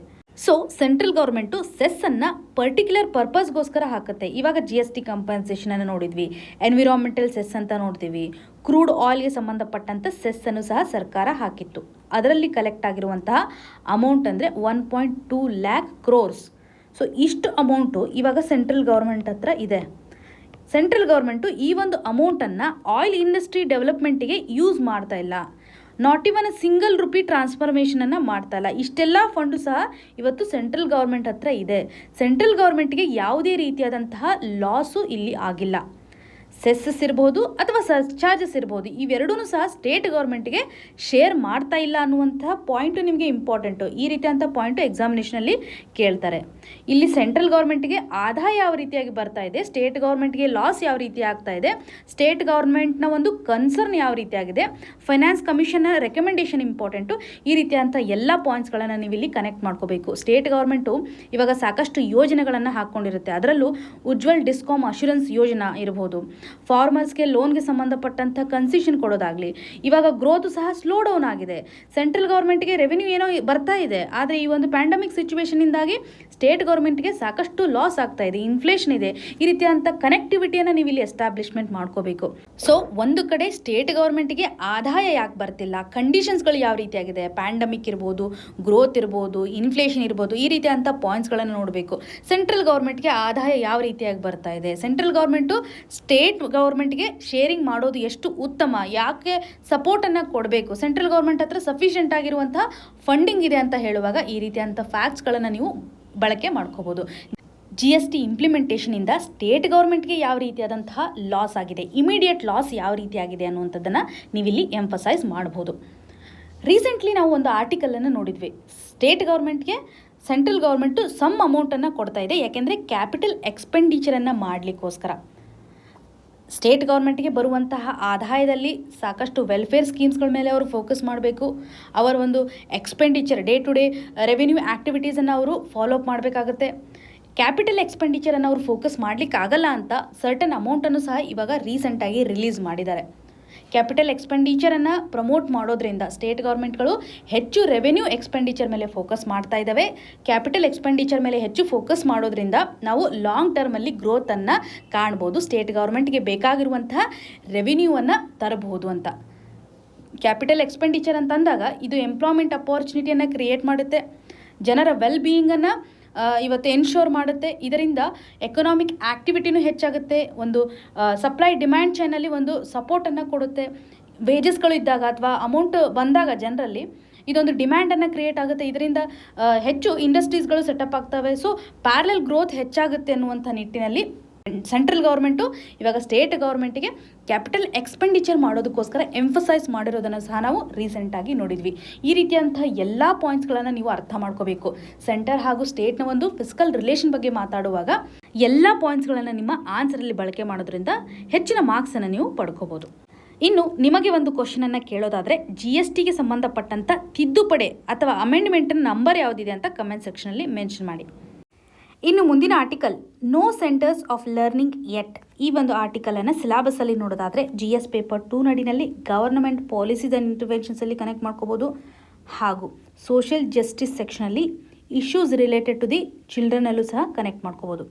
ಸೊ ಸೆಂಟ್ರಲ್ ಗೌರ್ಮೆಂಟು ಸೆಸ್ಸನ್ನು ಪರ್ಟಿಕ್ಯುಲರ್ ಪರ್ಪಸ್ಗೋಸ್ಕರ ಹಾಕುತ್ತೆ. ಇವಾಗ GST ಕಂಪನ್ಸೇಷನನ್ನು ನೋಡಿದ್ವಿ, ಎನ್ವಿರಾನ್ಮೆಂಟಲ್ ಸೆಸ್ ಅಂತ ನೋಡ್ತೀವಿ, ಕ್ರೂಡ್ ಆಯಿಲ್ಗೆ ಸಂಬಂಧಪಟ್ಟಂಥ ಸೆಸ್ಸನ್ನು ಸಹ ಸರ್ಕಾರ ಹಾಕಿತ್ತು. ಅದರಲ್ಲಿ ಕಲೆಕ್ಟ್ ಆಗಿರುವಂತಹ ಅಮೌಂಟ್ ಅಂದರೆ 1.2 lakh crores. ಸೊ ಇಷ್ಟು ಅಮೌಂಟು ಇವಾಗ ಸೆಂಟ್ರಲ್ ಗೌರ್ಮೆಂಟ್ ಹತ್ರ ಇದೆ. ಸೆಂಟ್ರಲ್ ಗೌರ್ಮೆಂಟು ಈ ಒಂದು ಅಮೌಂಟನ್ನು ಆಯಿಲ್ ಇಂಡಸ್ಟ್ರಿ ಡೆವಲಪ್ಮೆಂಟಿಗೆ ಯೂಸ್ ಮಾಡ್ತಾ ಇಲ್ಲ. ನಾಟ್ ಇವನ್ ಸಿಂಗಲ್ ರೂಪಿ ಟ್ರಾನ್ಸ್ಫಾರ್ಮೇಷನನ್ನು ಮಾಡ್ತಾ ಇಲ್ಲ. ಇಷ್ಟೆಲ್ಲ ಫಂಡು ಸಹ ಇವತ್ತು ಸೆಂಟ್ರಲ್ ಗೌರ್ಮೆಂಟ್ ಹತ್ರ ಇದೆ. ಸೆಂಟ್ರಲ್ ಗೌರ್ಮೆಂಟ್ಗೆ ಯಾವುದೇ ರೀತಿಯಾದಂತಹ ಲಾಸು ಇಲ್ಲಿ ಆಗಿಲ್ಲ. ಸೆಸ್ಸಸ್ ಇರ್ಬೋದು ಅಥವಾ ಸರ್ಚಾರ್ಜಸ್ ಇರ್ಬೋದು, ಇವೆರಡೂ ಸಹ ಸ್ಟೇಟ್ ಗೌರ್ಮೆಂಟ್ಗೆ ಶೇರ್ ಮಾಡ್ತಾ ಇಲ್ಲ ಅನ್ನುವಂತಹ ಪಾಯಿಂಟು ನಿಮಗೆ ಇಂಪಾರ್ಟೆಂಟು. ಈ ರೀತಿಯಂಥ ಪಾಯಿಂಟು ಎಕ್ಸಾಮಿನೇಷನಲ್ಲಿ ಕೇಳ್ತಾರೆ. ಇಲ್ಲಿ ಸೆಂಟ್ರಲ್ ಗೌರ್ಮೆಂಟ್ಗೆ ಆದಾಯ ಯಾವ ರೀತಿಯಾಗಿ ಬರ್ತಾ ಇದೆ, ಸ್ಟೇಟ್ ಗೌರ್ಮೆಂಟ್ಗೆ ಲಾಸ್ ಯಾವ ರೀತಿ ಆಗ್ತಾ ಇದೆ, ಸ್ಟೇಟ್ ಗೌರ್ಮೆಂಟ್ನ ಒಂದು ಕನ್ಸರ್ನ್ ಯಾವ ರೀತಿಯಾಗಿದೆ, ಫೈನಾನ್ಸ್ ಕಮಿಷನ್ನ ರೆಕಮೆಂಡೇಷನ್ ಇಂಪಾರ್ಟೆಂಟು. ಈ ರೀತಿಯಂಥ ಎಲ್ಲ ಪಾಯಿಂಟ್ಸ್ಗಳನ್ನು ನೀವು ಇಲ್ಲಿ ಕನೆಕ್ಟ್ ಮಾಡ್ಕೋಬೇಕು. ಸ್ಟೇಟ್ ಗೌರ್ಮೆಂಟು ಇವಾಗ ಸಾಕಷ್ಟು ಯೋಜನೆಗಳನ್ನು ಹಾಕ್ಕೊಂಡಿರುತ್ತೆ. ಅದರಲ್ಲೂ ಉಜ್ವಲ್ ಡಿಸ್ಕಾಮ್ ಅಶ್ಯೂರೆನ್ಸ್ ಯೋಜನಾ ಇರ್ಬೋದು, ಫಾರ್ಮರ್ಸ್ಗೆ ಲೋನ್ಗೆ ಸಂಬಂಧಪಟ್ಟಂಥ ಕನ್ಸೆಷನ್ ಕೊಡೋದಾಗಲಿ. ಇವಾಗ ಗ್ರೋತ್ ಸಹ ಸ್ಲೋ ಡೌನ್ ಆಗಿದೆ. ಸೆಂಟ್ರಲ್ ಗೌರ್ಮೆಂಟ್ಗೆ ರೆವೆನ್ಯೂ ಏನೋ ಬರ್ತಾ ಇದೆ, ಆದರೆ ಈ ಒಂದು ಪ್ಯಾಂಡಮಿಕ್ ಸಿಚುವೇಷನಿಂದಾಗಿ ಸ್ಟೇಟ್ ಗೌರ್ಮೆಂಟ್ಗೆ ಸಾಕಷ್ಟು ಲಾಸ್ ಆಗ್ತಾ ಇದೆ, ಇನ್ಫ್ಲೇಷನ್ ಇದೆ. ಈ ರೀತಿಯಂಥ ಕನೆಕ್ಟಿವಿಟಿಯನ್ನು ನೀವು ಇಲ್ಲಿ ಎಸ್ಟಾಬ್ಲಿಷ್ಮೆಂಟ್ ಮಾಡ್ಕೋಬೇಕು. ಸೊ ಒಂದು ಕಡೆ ಸ್ಟೇಟ್ ಗೌರ್ಮೆಂಟ್ಗೆ ಆದಾಯ ಯಾಕೆ ಬರ್ತಿಲ್ಲ, ಕಂಡೀಷನ್ಸ್ಗಳು ಯಾವ ರೀತಿಯಾಗಿದೆ, ಪ್ಯಾಂಡಮಿಕ್ ಇರ್ಬೋದು, ಗ್ರೋತ್ ಇರ್ಬೋದು, ಇನ್ಫ್ಲೇಷನ್ ಇರ್ಬೋದು, ಈ ರೀತಿಯಂಥ ಪಾಯಿಂಟ್ಸ್ಗಳನ್ನು ನೋಡಬೇಕು. ಸೆಂಟ್ರಲ್ ಗೌರ್ಮೆಂಟ್ಗೆ ಆದಾಯ ಯಾವ ರೀತಿಯಾಗಿ ಬರ್ತಾ ಇದೆ, ಸೆಂಟ್ರಲ್ ಗೌರ್ಮೆಂಟು ಸ್ಟೇಟ್ ಗೌರ್ಮೆಂಟ್ಗೆ ಶೇರಿಂಗ್ ಮಾಡೋದು ಎಷ್ಟು ಉತ್ತಮ, ಯಾಕೆ ಸಪೋರ್ಟನ್ನು ಕೊಡಬೇಕು, ಸೆಂಟ್ರಲ್ ಗೌರ್ಮೆಂಟ್ ಹತ್ರ ಸಫಿಷಿಯೆಂಟ್ ಆಗಿರುವಂತಹ ಫಂಡಿಂಗ್ ಇದೆ ಅಂತ ಹೇಳುವಾಗ ಈ ರೀತಿಯಂಥ ಫ್ಯಾಕ್ಟ್ಸ್ಗಳನ್ನು ನೀವು ಬಳಕೆ ಮಾಡ್ಕೋಬೋದು. GST ಇಂಪ್ಲಿಮೆಂಟೇಷನಿಂದ ಸ್ಟೇಟ್ ಗೌರ್ಮೆಂಟ್ಗೆ ಯಾವ ರೀತಿಯಾದಂತಹ ಲಾಸ್ ಆಗಿದೆ, ಇಮಿಡಿಯೇಟ್ ಲಾಸ್ ಯಾವ ರೀತಿಯಾಗಿದೆ ಅನ್ನುವಂಥದ್ದನ್ನು ನೀವಿಲ್ಲಿ ಎಂಫಸೈಸ್ ಮಾಡ್ಬೋದು. ರೀಸೆಂಟ್ಲಿ ನಾವು ಒಂದು ಆರ್ಟಿಕಲನ್ನು ನೋಡಿದ್ವಿ. ಸ್ಟೇಟ್ ಗೌರ್ಮೆಂಟ್ಗೆ ಸೆಂಟ್ರಲ್ ಗೌರ್ಮೆಂಟು ಸಮ್ ಅಮೌಂಟನ್ನು ಕೊಡ್ತಾ ಇದೆ, ಯಾಕೆಂದರೆ ಕ್ಯಾಪಿಟಲ್ ಎಕ್ಸ್ಪೆಂಡಿಚರನ್ನು ಮಾಡಲಿಕ್ಕೋಸ್ಕರ. ಸ್ಟೇಟ್ ಗೌರ್ಮೆಂಟ್ಗೆ ಬರುವಂತಹ ಆದಾಯದಲ್ಲಿ ಸಾಕಷ್ಟು ವೆಲ್ಫೇರ್ ಸ್ಕೀಮ್ಸ್ಗಳ ಮೇಲೆ ಅವರು ಫೋಕಸ್ ಮಾಡಬೇಕು. ಅವರ ಒಂದು expenditure, day to day revenue ಆ್ಯಕ್ಟಿವಿಟೀಸನ್ನು ಅವರು ಫಾಲೋ ಅಪ್ ಮಾಡಬೇಕಾಗುತ್ತೆ. ಕ್ಯಾಪಿಟಲ್ ಎಕ್ಸ್ಪೆಂಡಿಚರನ್ನು ಅವರು ಫೋಕಸ್ ಮಾಡಲಿಕ್ಕಾಗಲ್ಲ ಅಂತ ಸರ್ಟನ್ ಅಮೌಂಟನ್ನು ಸಹ ಇವಾಗ ರೀಸೆಂಟಾಗಿ ರಿಲೀಸ್ ಮಾಡಿದ್ದಾರೆ. ಕ್ಯಾಪಿಟಲ್ ಎಕ್ಸ್ಪೆಂಡಿಚರನ್ನು ಪ್ರಮೋಟ್ ಮಾಡೋದ್ರಿಂದ ಸ್ಟೇಟ್ ಗೌರ್ಮೆಂಟ್ಗಳು ಹೆಚ್ಚು ರೆವೆನ್ಯೂ ಎಕ್ಸ್ಪೆಂಡಿಚರ್ ಮೇಲೆ ಫೋಕಸ್ ಮಾಡ್ತಾ ಇದ್ದಾವೆ. ಕ್ಯಾಪಿಟಲ್ ಎಕ್ಸ್ಪೆಂಡಿಚರ್ ಮೇಲೆ ಹೆಚ್ಚು ಫೋಕಸ್ ಮಾಡೋದ್ರಿಂದ ನಾವು ಲಾಂಗ್ ಟರ್ಮಲ್ಲಿ ಗ್ರೋತನ್ನು ಕಾಣ್ಬೋದು. ಸ್ಟೇಟ್ ಗೌರ್ಮೆಂಟ್ಗೆ ಬೇಕಾಗಿರುವಂತಹ ರೆವೆನ್ಯೂವನ್ನು ತರಬಹುದು ಅಂತ. ಕ್ಯಾಪಿಟಲ್ ಎಕ್ಸ್ಪೆಂಡಿಚರ್ ಅಂತಂದಾಗ ಇದು ಎಂಪ್ಲಾಯ್ಮೆಂಟ್ ಅಪಾರ್ಚುನಿಟಿಯನ್ನು ಕ್ರಿಯೇಟ್ ಮಾಡುತ್ತೆ, ಜನರ ವೆಲ್ ಬೀಯಿಂಗನ್ನು ಇವತ್ತು ಎನ್ಶೋರ್ ಮಾಡುತ್ತೆ. ಇದರಿಂದ ಎಕನಾಮಿಕ್ ಆ್ಯಕ್ಟಿವಿಟಿನೂ ಹೆಚ್ಚಾಗುತ್ತೆ, ಒಂದು ಸಪ್ಲೈ ಡಿಮ್ಯಾಂಡ್ ಚೈನಲ್ಲಿ ಒಂದು ಸಪೋರ್ಟನ್ನು ಕೊಡುತ್ತೆ. ವೇಜಸ್ಗಳು ಇದ್ದಾಗ ಅಥವಾ ಅಮೌಂಟ್ ಬಂದಾಗ ಜನರಲ್ಲಿ ಇದೊಂದು ಡಿಮ್ಯಾಂಡನ್ನು ಕ್ರಿಯೇಟ್ ಆಗುತ್ತೆ. ಇದರಿಂದ ಹೆಚ್ಚು ಇಂಡಸ್ಟ್ರೀಸ್ಗಳು ಸೆಟಪ್ ಆಗ್ತವೆ. ಸೊ ಪ್ಯಾರಲಲ್ ಗ್ರೋತ್ ಹೆಚ್ಚಾಗುತ್ತೆ ಅನ್ನುವಂಥ ನಿಟ್ಟಿನಲ್ಲಿ ಸೆಂಟ್ರಲ್ ಗೌರ್ಮೆಂಟು ಇವಾಗ ಸ್ಟೇಟ್ ಗೌರ್ಮೆಂಟಿಗೆ ಕ್ಯಾಪಿಟಲ್ ಎಕ್ಸ್ಪೆಂಡಿಚರ್ ಮಾಡೋದಕ್ಕೋಸ್ಕರ ಎಂಫಸೈಸ್ ಮಾಡಿರೋದನ್ನು ಸಹ ನಾವು ರೀಸೆಂಟಾಗಿ ನೋಡಿದ್ವಿ. ಈ ರೀತಿಯಂಥ ಎಲ್ಲ ಪಾಯಿಂಟ್ಸ್ಗಳನ್ನು ನೀವು ಅರ್ಥ ಮಾಡ್ಕೋಬೇಕು. ಸೆಂಟರ್ ಹಾಗೂ ಸ್ಟೇಟ್ನ ಒಂದು ಫಿಸ್ಕಲ್ ರಿಲೇಷನ್ ಬಗ್ಗೆ ಮಾತಾಡುವಾಗ ಎಲ್ಲ ಪಾಯಿಂಟ್ಸ್ಗಳನ್ನು ನಿಮ್ಮ ಆನ್ಸರಲ್ಲಿ ಬಳಕೆ ಮಾಡೋದ್ರಿಂದ ಹೆಚ್ಚಿನ ಮಾರ್ಕ್ಸನ್ನು ನೀವು ಪಡ್ಕೋಬೋದು. ಇನ್ನು ನಿಮಗೆ ಒಂದು ಕ್ವಶನನ್ನು ಕೇಳೋದಾದರೆ, GSTಗೆ ಸಂಬಂಧಪಟ್ಟಂಥ ತಿದ್ದುಪಡಿ ಅಥವಾ ಅಮೆಂಡ್ಮೆಂಟ್ನ ನಂಬರ್ ಯಾವುದಿದೆ ಅಂತ ಕಮೆಂಟ್ ಸೆಕ್ಷನಲ್ಲಿ ಮೆನ್ಷನ್ ಮಾಡಿ. ಇನ್ನು ಮುಂದಿನ article no centres of learning at. ಈ ಒಂದು ಆರ್ಟಿಕಲನ್ನು ಸಿಲಾಬಸಲ್ಲಿ ನೋಡೋದಾದರೆ GS ಪೇಪರ್ 2 ನಡಿನಲ್ಲಿ ಗವರ್ನಮೆಂಟ್ ಪಾಲಿಸೀಸ್ ಆ್ಯಂಡ್ ಇಂಟರ್ವೆನ್ಷನ್ಸಲ್ಲಿ ಕನೆಕ್ಟ್ ಮಾಡ್ಕೋಬೋದು, ಹಾಗೂ ಸೋಷಿಯಲ್ ಜಸ್ಟಿಸ್ ಸೆಕ್ಷನಲ್ಲಿ ಇಶ್ಯೂಸ್ ರಿಲೇಟೆಡ್ ಟು ದಿ ಚಿಲ್ಡ್ರನ್ನಲ್ಲೂ ಸಹ ಕನೆಕ್ಟ್ ಮಾಡ್ಕೋಬೋದು.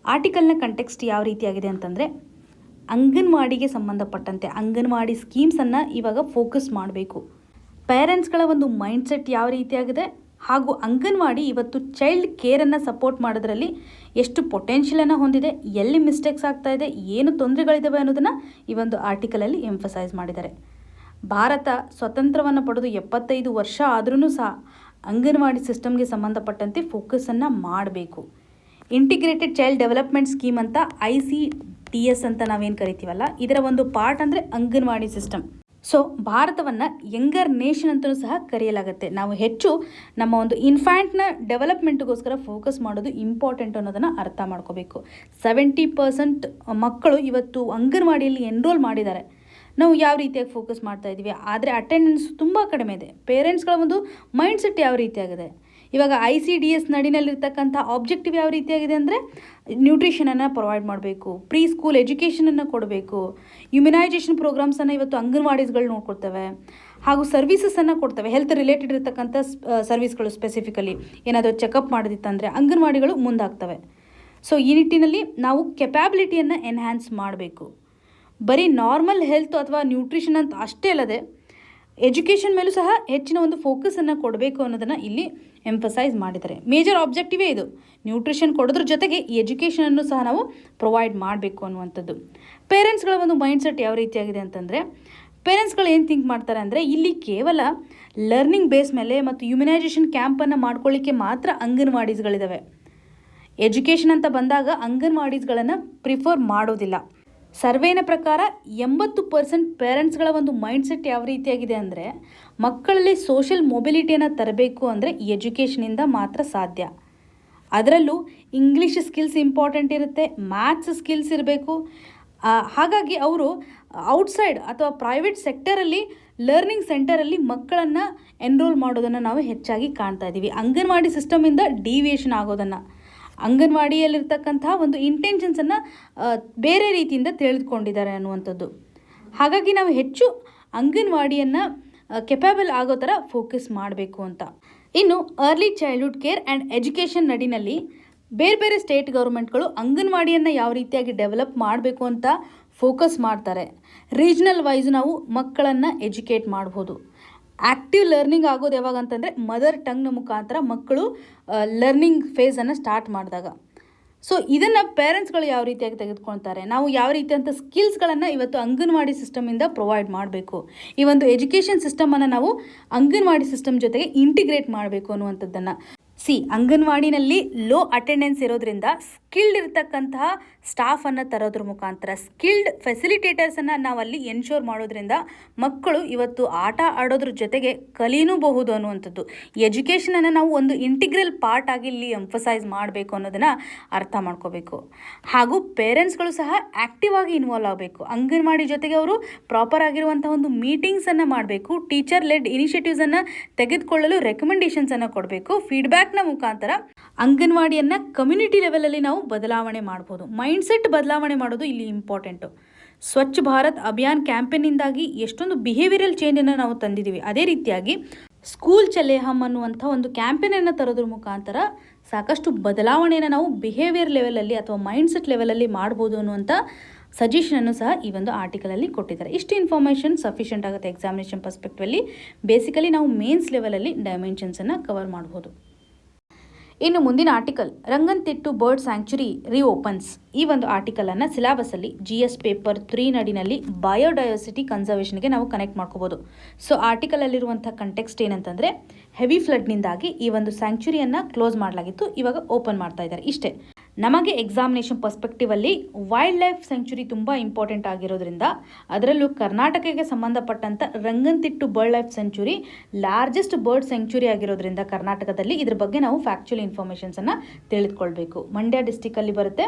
ಆರ್ಟಿಕಲ್ನ ಕಂಟೆಕ್ಸ್ಟ್ ಯಾವ ರೀತಿಯಾಗಿದೆ ಅಂತಂದರೆ, ಅಂಗನವಾಡಿಗೆ ಸಂಬಂಧಪಟ್ಟಂತೆ ಅಂಗನವಾಡಿ ಸ್ಕೀಮ್ಸನ್ನು ಇವಾಗ ಫೋಕಸ್ ಮಾಡಬೇಕು. ಪೇರೆಂಟ್ಸ್ಗಳ ಒಂದು ಮೈಂಡ್ಸೆಟ್ ಯಾವ ರೀತಿಯಾಗಿದೆ, ಹಾಗೂ ಅಂಗನವಾಡಿ ಇವತ್ತು ಚೈಲ್ಡ್ ಕೇರನ್ನು ಸಪೋರ್ಟ್ ಮಾಡೋದ್ರಲ್ಲಿ ಎಷ್ಟು ಪೊಟೆನ್ಷಿಯಲನ್ನು ಹೊಂದಿದೆ, ಎಲ್ಲಿ ಮಿಸ್ಟೇಕ್ಸ್ ಆಗ್ತಾ ಇದೆ, ಏನು ತೊಂದರೆಗಳಿದ್ದಾವೆ ಅನ್ನೋದನ್ನು ಈ ಒಂದು ಆರ್ಟಿಕಲಲ್ಲಿ ಎಂಫಸೈಸ್ ಮಾಡಿದ್ದಾರೆ. ಭಾರತ ಸ್ವತಂತ್ರವನ್ನು ಪಡೆದು 75 ವರ್ಷ ಆದ್ರೂ ಸಹ ಅಂಗನವಾಡಿ ಸಿಸ್ಟಮ್ಗೆ ಸಂಬಂಧಪಟ್ಟಂತೆ ಫೋಕಸನ್ನು ಮಾಡಬೇಕು. ಇಂಟಿಗ್ರೇಟೆಡ್ ಚೈಲ್ಡ್ ಡೆವಲಪ್ಮೆಂಟ್ ಸ್ಕೀಮ್ ಅಂತ ICDS ಅಂತ ನಾವೇನು ಕರಿತೀವಲ್ಲ, ಇದರ ಒಂದು ಪಾರ್ಟ್ ಅಂದರೆ ಅಂಗನವಾಡಿ ಸಿಸ್ಟಮ್. ಸೊ ಭಾರತವನ್ನು ಯಂಗರ್ ನೇಷನ್ ಅಂತಲೂ ಸಹ ಕರೆಯಲಾಗುತ್ತೆ. ನಾವು ಹೆಚ್ಚು ನಮ್ಮ ಒಂದು ಇನ್ಫ್ಯಾಂಟ್ನ ಡೆವಲಪ್ಮೆಂಟ್ಗೋಸ್ಕರ ಫೋಕಸ್ ಮಾಡೋದು ಇಂಪಾರ್ಟೆಂಟ್ ಅನ್ನೋದನ್ನು ಅರ್ಥ ಮಾಡ್ಕೋಬೇಕು. 70% ಮಕ್ಕಳು ಇವತ್ತು ಅಂಗನವಾಡಿಯಲ್ಲಿ ಎನ್ರೋಲ್ ಮಾಡಿದ್ದಾರೆ. ನಾವು ಯಾವ ರೀತಿಯಾಗಿ ಫೋಕಸ್ ಮಾಡ್ತಾ ಇದ್ದೀವಿ, ಆದರೆ ಅಟೆಂಡೆನ್ಸ್ ತುಂಬ ಕಡಿಮೆ ಇದೆ. ಪೇರೆಂಟ್ಸ್ಗಳ ಒಂದು ಮೈಂಡ್ಸೆಟ್ ಯಾವ ರೀತಿಯಾಗಿದೆ, ಇವಾಗ ICDS ನಡಿನಲ್ಲಿರ್ತಕ್ಕಂಥ ಆಬ್ಜೆಕ್ಟಿವ್ ಯಾವ ರೀತಿಯಾಗಿದೆ ಅಂದರೆ ನ್ಯೂಟ್ರಿಷನನ್ನು ಪ್ರೊವೈಡ್ ಮಾಡಬೇಕು, ಪ್ರೀ ಸ್ಕೂಲ್ ಎಜುಕೇಷನನ್ನು ಕೊಡಬೇಕು, ಇಮ್ಯುನೈಜೇಷನ್ ಪ್ರೋಗ್ರಾಮ್ಸನ್ನು ಇವತ್ತು ಅಂಗನವಾಡೀಸ್ಗಳು ನೋಡ್ಕೊಡ್ತವೆ, ಹಾಗೂ ಸರ್ವೀಸಸನ್ನು ಕೊಡ್ತವೆ. ಹೆಲ್ತ್ ರಿಲೇಟೆಡ್ ಇರತಕ್ಕಂಥ ಸರ್ವಿಸ್ಗಳು ಸ್ಪೆಸಿಫಿಕಲಿ ಏನಾದರೂ ಚೆಕಪ್ ಮಾಡೋದಿತ್ತಂದರೆ ಅಂಗನವಾಡಿಗಳು ಮುಂದಾಗ್ತವೆ. ಸೊ ಈ ನಿಟ್ಟಿನಲ್ಲಿ ನಾವು ಕೆಪ್ಯಾಬಿಲಿಟಿಯನ್ನು ಎನ್ಹ್ಯಾನ್ಸ್ ಮಾಡಬೇಕು. ಬರೀ ನಾರ್ಮಲ್ ಹೆಲ್ತ್ ಅಥವಾ ನ್ಯೂಟ್ರಿಷನ್ ಅಂತ ಅಷ್ಟೇ ಅಲ್ಲದೆ ಎಜುಕೇಷನ್ ಮೇಲೂ ಸಹ ಹೆಚ್ಚಿನ ಒಂದು ಫೋಕಸನ್ನು ಕೊಡಬೇಕು ಅನ್ನೋದನ್ನು ಇಲ್ಲಿ ಎಂಫಸೈಸ್ ಮಾಡಿದ್ದಾರೆ. ಮೇಜರ್ ಆಬ್ಜೆಕ್ಟಿವೇ ಇದು. ನ್ಯೂಟ್ರಿಷನ್ ಕೊಡೋದ್ರ ಜೊತೆಗೆ ಈ ಎಜುಕೇಷನನ್ನು ಸಹ ನಾವು ಪ್ರೊವೈಡ್ ಮಾಡಬೇಕು ಅನ್ನುವಂಥದ್ದು. ಪೇರೆಂಟ್ಸ್ಗಳ ಒಂದು ಮೈಂಡ್ಸೆಟ್ ಯಾವ ರೀತಿಯಾಗಿದೆ ಅಂತಂದರೆ, ಪೇರೆಂಟ್ಸ್ಗಳು ಏನು ಥಿಂಕ್ ಮಾಡ್ತಾರೆ ಅಂದರೆ ಇಲ್ಲಿ ಕೇವಲ ಲರ್ನಿಂಗ್ ಬೇಸ್ ಮೇಲೆ ಮತ್ತು ಇಮ್ಯುನೈಜೇಷನ್ ಕ್ಯಾಂಪನ್ನು ಮಾಡ್ಕೊಳ್ಳಿಕ್ಕೆ ಮಾತ್ರ ಅಂಗನವಾಡೀಸ್ಗಳಿದ್ದಾವೆ. ಎಜುಕೇಷನ್ ಅಂತ ಬಂದಾಗ ಅಂಗನವಾಡೀಸ್ಗಳನ್ನು ಪ್ರಿಫರ್ ಮಾಡೋದಿಲ್ಲ. ಸರ್ವೇನ ಪ್ರಕಾರ 80% ಪೇರೆಂಟ್ಸ್ಗಳ ಒಂದು ಮೈಂಡ್ಸೆಟ್ ಯಾವ ರೀತಿಯಾಗಿದೆ ಅಂದರೆ, ಮಕ್ಕಳಲ್ಲಿ ಸೋಷಿಯಲ್ ಮೊಬಿಲಿಟಿಯನ್ನು ತರಬೇಕು ಅಂದರೆ ಎಜುಕೇಷನಿಂದ ಮಾತ್ರ ಸಾಧ್ಯ. ಅದರಲ್ಲೂ ಇಂಗ್ಲೀಷ್ ಸ್ಕಿಲ್ಸ್ ಇಂಪಾರ್ಟೆಂಟ್ ಇರುತ್ತೆ, ಮ್ಯಾಥ್ಸ್ ಸ್ಕಿಲ್ಸ್ ಇರಬೇಕು. ಹಾಗಾಗಿ ಅವರು ಔಟ್ಸೈಡ್ ಅಥವಾ ಪ್ರೈವೇಟ್ ಸೆಕ್ಟರಲ್ಲಿ ಲರ್ನಿಂಗ್ ಸೆಂಟರಲ್ಲಿ ಮಕ್ಕಳನ್ನು ಎನ್ರೋಲ್ ಮಾಡೋದನ್ನು ನಾವು ಹೆಚ್ಚಾಗಿ ಕಾಣ್ತಾ ಇದ್ದೀವಿ. ಅಂಗನವಾಡಿ ಸಿಸ್ಟಮಿಂದ ಡಿವಿಯೇಷನ್ ಆಗೋದನ್ನು, ಅಂಗನವಾಡಿಯಲ್ಲಿರ್ತಕ್ಕಂತಹ ಒಂದು ಇಂಟೆನ್ಷನ್ಸನ್ನು ಬೇರೆ ರೀತಿಯಿಂದ ತಿಳಿದುಕೊಂಡಿದ್ದಾರೆ ಅನ್ನುವಂಥದ್ದು. ಹಾಗಾಗಿ ನಾವು ಹೆಚ್ಚು ಅಂಗನವಾಡಿಯನ್ನು ಕೆಪಬಲ್ ಆಗೋ ಥರ ಫೋಕಸ್ ಮಾಡಬೇಕು ಅಂತ. ಇನ್ನು early childhood care and education ನಡಿನಲ್ಲಿ ಬೇರೆ ಬೇರೆ ಸ್ಟೇಟ್ ಗೌರ್ಮೆಂಟ್ಗಳು ಅಂಗನವಾಡಿಯನ್ನು ಯಾವ ರೀತಿಯಾಗಿ ಡೆವಲಪ್ ಮಾಡಬೇಕು ಅಂತ ಫೋಕಸ್ ಮಾಡ್ತಾರೆ. ರೀಜ್ನಲ್ ವೈಸ್ ನಾವು ಮಕ್ಕಳನ್ನು ಎಜುಕೇಟ್ ಮಾಡ್ಬೋದು. ಆ್ಯಕ್ಟಿವ್ ಲರ್ನಿಂಗ್ ಆಗೋದು ಯಾವಾಗ ಅಂತಂದರೆ ಮದರ್ ಟಂಗ್ನ ಮುಖಾಂತರ ಮಕ್ಕಳು ಲರ್ನಿಂಗ್ ಫೇಸನ್ನು ಸ್ಟಾರ್ಟ್ ಮಾಡಿದಾಗ. ಸೊ ಇದನ್ನು ಪೇರೆಂಟ್ಸ್ಗಳು ಯಾವ ರೀತಿಯಾಗಿ ತೆಗೆದುಕೊಳ್ತಾರೆ, ನಾವು ಯಾವ ರೀತಿಯಂಥ ಸ್ಕಿಲ್ಸ್ಗಳನ್ನು ಇವತ್ತು ಅಂಗನವಾಡಿ ಸಿಸ್ಟಮಿಂದ ಪ್ರೊವೈಡ್ ಮಾಡಬೇಕು, ಈ ಒಂದು ಎಜುಕೇಷನ್ ಸಿಸ್ಟಮನ್ನು ನಾವು ಅಂಗನವಾಡಿ ಸಿಸ್ಟಮ್ ಜೊತೆಗೆ ಇಂಟಿಗ್ರೇಟ್ ಮಾಡಬೇಕು ಅನ್ನುವಂಥದ್ದನ್ನು. ಅಂಗನವಾಡಿನಲ್ಲಿ ಲೋ ಅಟೆಂಡೆನ್ಸ್ ಇರೋದ್ರಿಂದ ಸ್ಕಿಲ್ಡ್ ಇರತಕ್ಕಂತಹ ಸ್ಟಾಫನ್ನು ತರೋದ್ರ ಮುಖಾಂತರ, ಸ್ಕಿಲ್ಡ್ ಫೆಸಿಲಿಟೇಟರ್ಸನ್ನು ನಾವಲ್ಲಿ ಎನ್ಶೋರ್ ಮಾಡೋದ್ರಿಂದ ಮಕ್ಕಳು ಇವತ್ತು ಆಟ ಆಡೋದ್ರ ಜೊತೆಗೆ ಕಲಿಯನೂಬಹುದು ಅನ್ನುವಂಥದ್ದು. ಎಜುಕೇಷನನ್ನು ನಾವು ಒಂದು ಇಂಟಿಗ್ರಲ್ ಪಾರ್ಟ್ ಆಗಿ ಇಲ್ಲಿ ಎಂಫಸೈಸ್ ಮಾಡಬೇಕು ಅನ್ನೋದನ್ನು ಅರ್ಥ ಮಾಡ್ಕೋಬೇಕು. ಹಾಗೂ ಪೇರೆಂಟ್ಸ್ಗಳು ಸಹ ಆ್ಯಕ್ಟಿವ್ ಆಗಿ ಇನ್ವಾಲ್ವ್ ಆಗಬೇಕು. ಅಂಗನವಾಡಿ ಜೊತೆಗೆ ಅವರು ಪ್ರಾಪರ್ ಆಗಿರುವಂಥ ಒಂದು ಮೀಟಿಂಗ್ಸನ್ನು ಮಾಡಬೇಕು. ಟೀಚರ್ ಲೆಡ್ ಇನಿಷಿಯೇಟಿವ್ಸನ್ನು ತೆಗೆದುಕೊಳ್ಳಲು ರೆಕಮೆಂಡೇಷನ್ಸನ್ನು ಕೊಡಬೇಕು. ಫೀಡ್ಬ್ಯಾಕ್ನ ಮುಖಾಂತರ ಅಂಗನವಾಡಿಯನ್ನು ಕಮ್ಯುನಿಟಿ ಲೆವೆಲಲ್ಲಿ ನಾವು ಬದಲಾವಣೆ ಮಾಡ್ಬೋದು. ಮೈಂಡ್ಸೆಟ್ ಬದಲಾವಣೆ ಮಾಡೋದು ಇಲ್ಲಿ ಇಂಪಾರ್ಟೆಂಟು. ಸ್ವಚ್ಛ ಭಾರತ್ ಅಭಿಯಾನ್ ಕ್ಯಾಂಪೇನಿಂದಾಗಿ ಎಷ್ಟೊಂದು ಬಿಹೇವಿಯರಲ್ ಚೇಂಜನ್ನು ನಾವು ತಂದಿದ್ದೀವಿ. ಅದೇ ರೀತಿಯಾಗಿ ಸ್ಕೂಲ್ ಚಲೆ ಹಮ್ ಅನ್ನುವಂಥ ಒಂದು ಕ್ಯಾಂಪೇನನ್ನು ತರೋದ್ರ ಮುಖಾಂತರ ಸಾಕಷ್ಟು ಬದಲಾವಣೆಯನ್ನು ನಾವು ಬಿಹೇವಿಯರ್ ಲೆವೆಲಲ್ಲಿ ಅಥವಾ ಮೈಂಡ್ಸೆಟ್ ಲೆವೆಲಲ್ಲಿ ಮಾಡ್ಬೋದು ಅನ್ನುವಂಥ ಸಜೆಷನನ್ನು ಸಹ ಈ ಒಂದು ಆರ್ಟಿಕಲಲ್ಲಿ ಕೊಟ್ಟಿದ್ದಾರೆ. ಇಷ್ಟು ಇನ್ಫಾರ್ಮೇಷನ್ ಸಫಿಷಿಯೆಂಟ್ ಆಗುತ್ತೆ ಎಕ್ಸಾಮಿನೇಷನ್ ಪರ್ಸ್ಪೆಕ್ಟಿವಲ್ಲಿ. ಬೇಸಿಕಲಿ ನಾವು ಮೇನ್ಸ್ ಲೆವೆಲಲ್ಲಿ ಡೈಮೆನ್ಷನ್ಸನ್ನು ಕವರ್ ಮಾಡ್ಬೋದು. ಇನ್ನು ಮುಂದಿನ ಆರ್ಟಿಕಲ್, ರಂಗನ್ತಿಟ್ಟು ಬರ್ಡ್ ಸ್ಯಾಂಕ್ಚುರಿ ರಿಓಪನ್ಸ್. ಈ ಒಂದು ಆರ್ಟಿಕಲನ್ನು ಸಿಲೆಬಸಲ್ಲಿ GS ಪೇಪರ್ 3 ನಡಿನಲ್ಲಿ ಬಯೋಡೈವರ್ಸಿಟಿ ಕನ್ಸರ್ವೇಷನ್ಗೆ ನಾವು ಕನೆಕ್ಟ್ ಮಾಡ್ಕೋಬೋದು. ಸೊ ಆರ್ಟಿಕಲಲ್ಲಿರುವಂಥ ಕಂಟೆಕ್ಸ್ಟ್ ಏನಂತಂದರೆ, ಹೆವಿ ಫ್ಲಡ್ನಿಂದಾಗಿ ಈ ಒಂದು ಸ್ಯಾಂಕ್ಚುರಿಯನ್ನು ಕ್ಲೋಸ್ ಮಾಡಲಾಗಿತ್ತು, ಇವಾಗ ಓಪನ್ ಮಾಡ್ತಾ ಇದ್ದಾರೆ. ಇಷ್ಟೇ. ನಮಗೆ ಎಕ್ಸಾಮಿನೇಷನ್ ಪರ್ಸ್ಪೆಕ್ಟಿವಲ್ಲಿ ವೈಲ್ಡ್ ಲೈಫ್ ಸ್ಯಾಂಕ್ಚುರಿ ತುಂಬ ಇಂಪಾರ್ಟೆಂಟ್ ಆಗಿರೋದ್ರಿಂದ, ಅದರಲ್ಲೂ ಕರ್ನಾಟಕಕ್ಕೆ ಸಂಬಂಧಪಟ್ಟಂಥ Ranganathittu bird life sanctuary largest bird sanctuary ಆಗಿರೋದ್ರಿಂದ ಕರ್ನಾಟಕದಲ್ಲಿ ಇದ್ರ ಬಗ್ಗೆ ನಾವು ಫ್ಯಾಕ್ಚುಯಲ್ ಇನ್ಫಾರ್ಮೇಷನ್ಸನ್ನು ತಿಳಿದುಕೊಳ್ಬೇಕು. ಮಂಡ್ಯ ಡಿಸ್ಟಿಕಲ್ಲಿ ಬರುತ್ತೆ.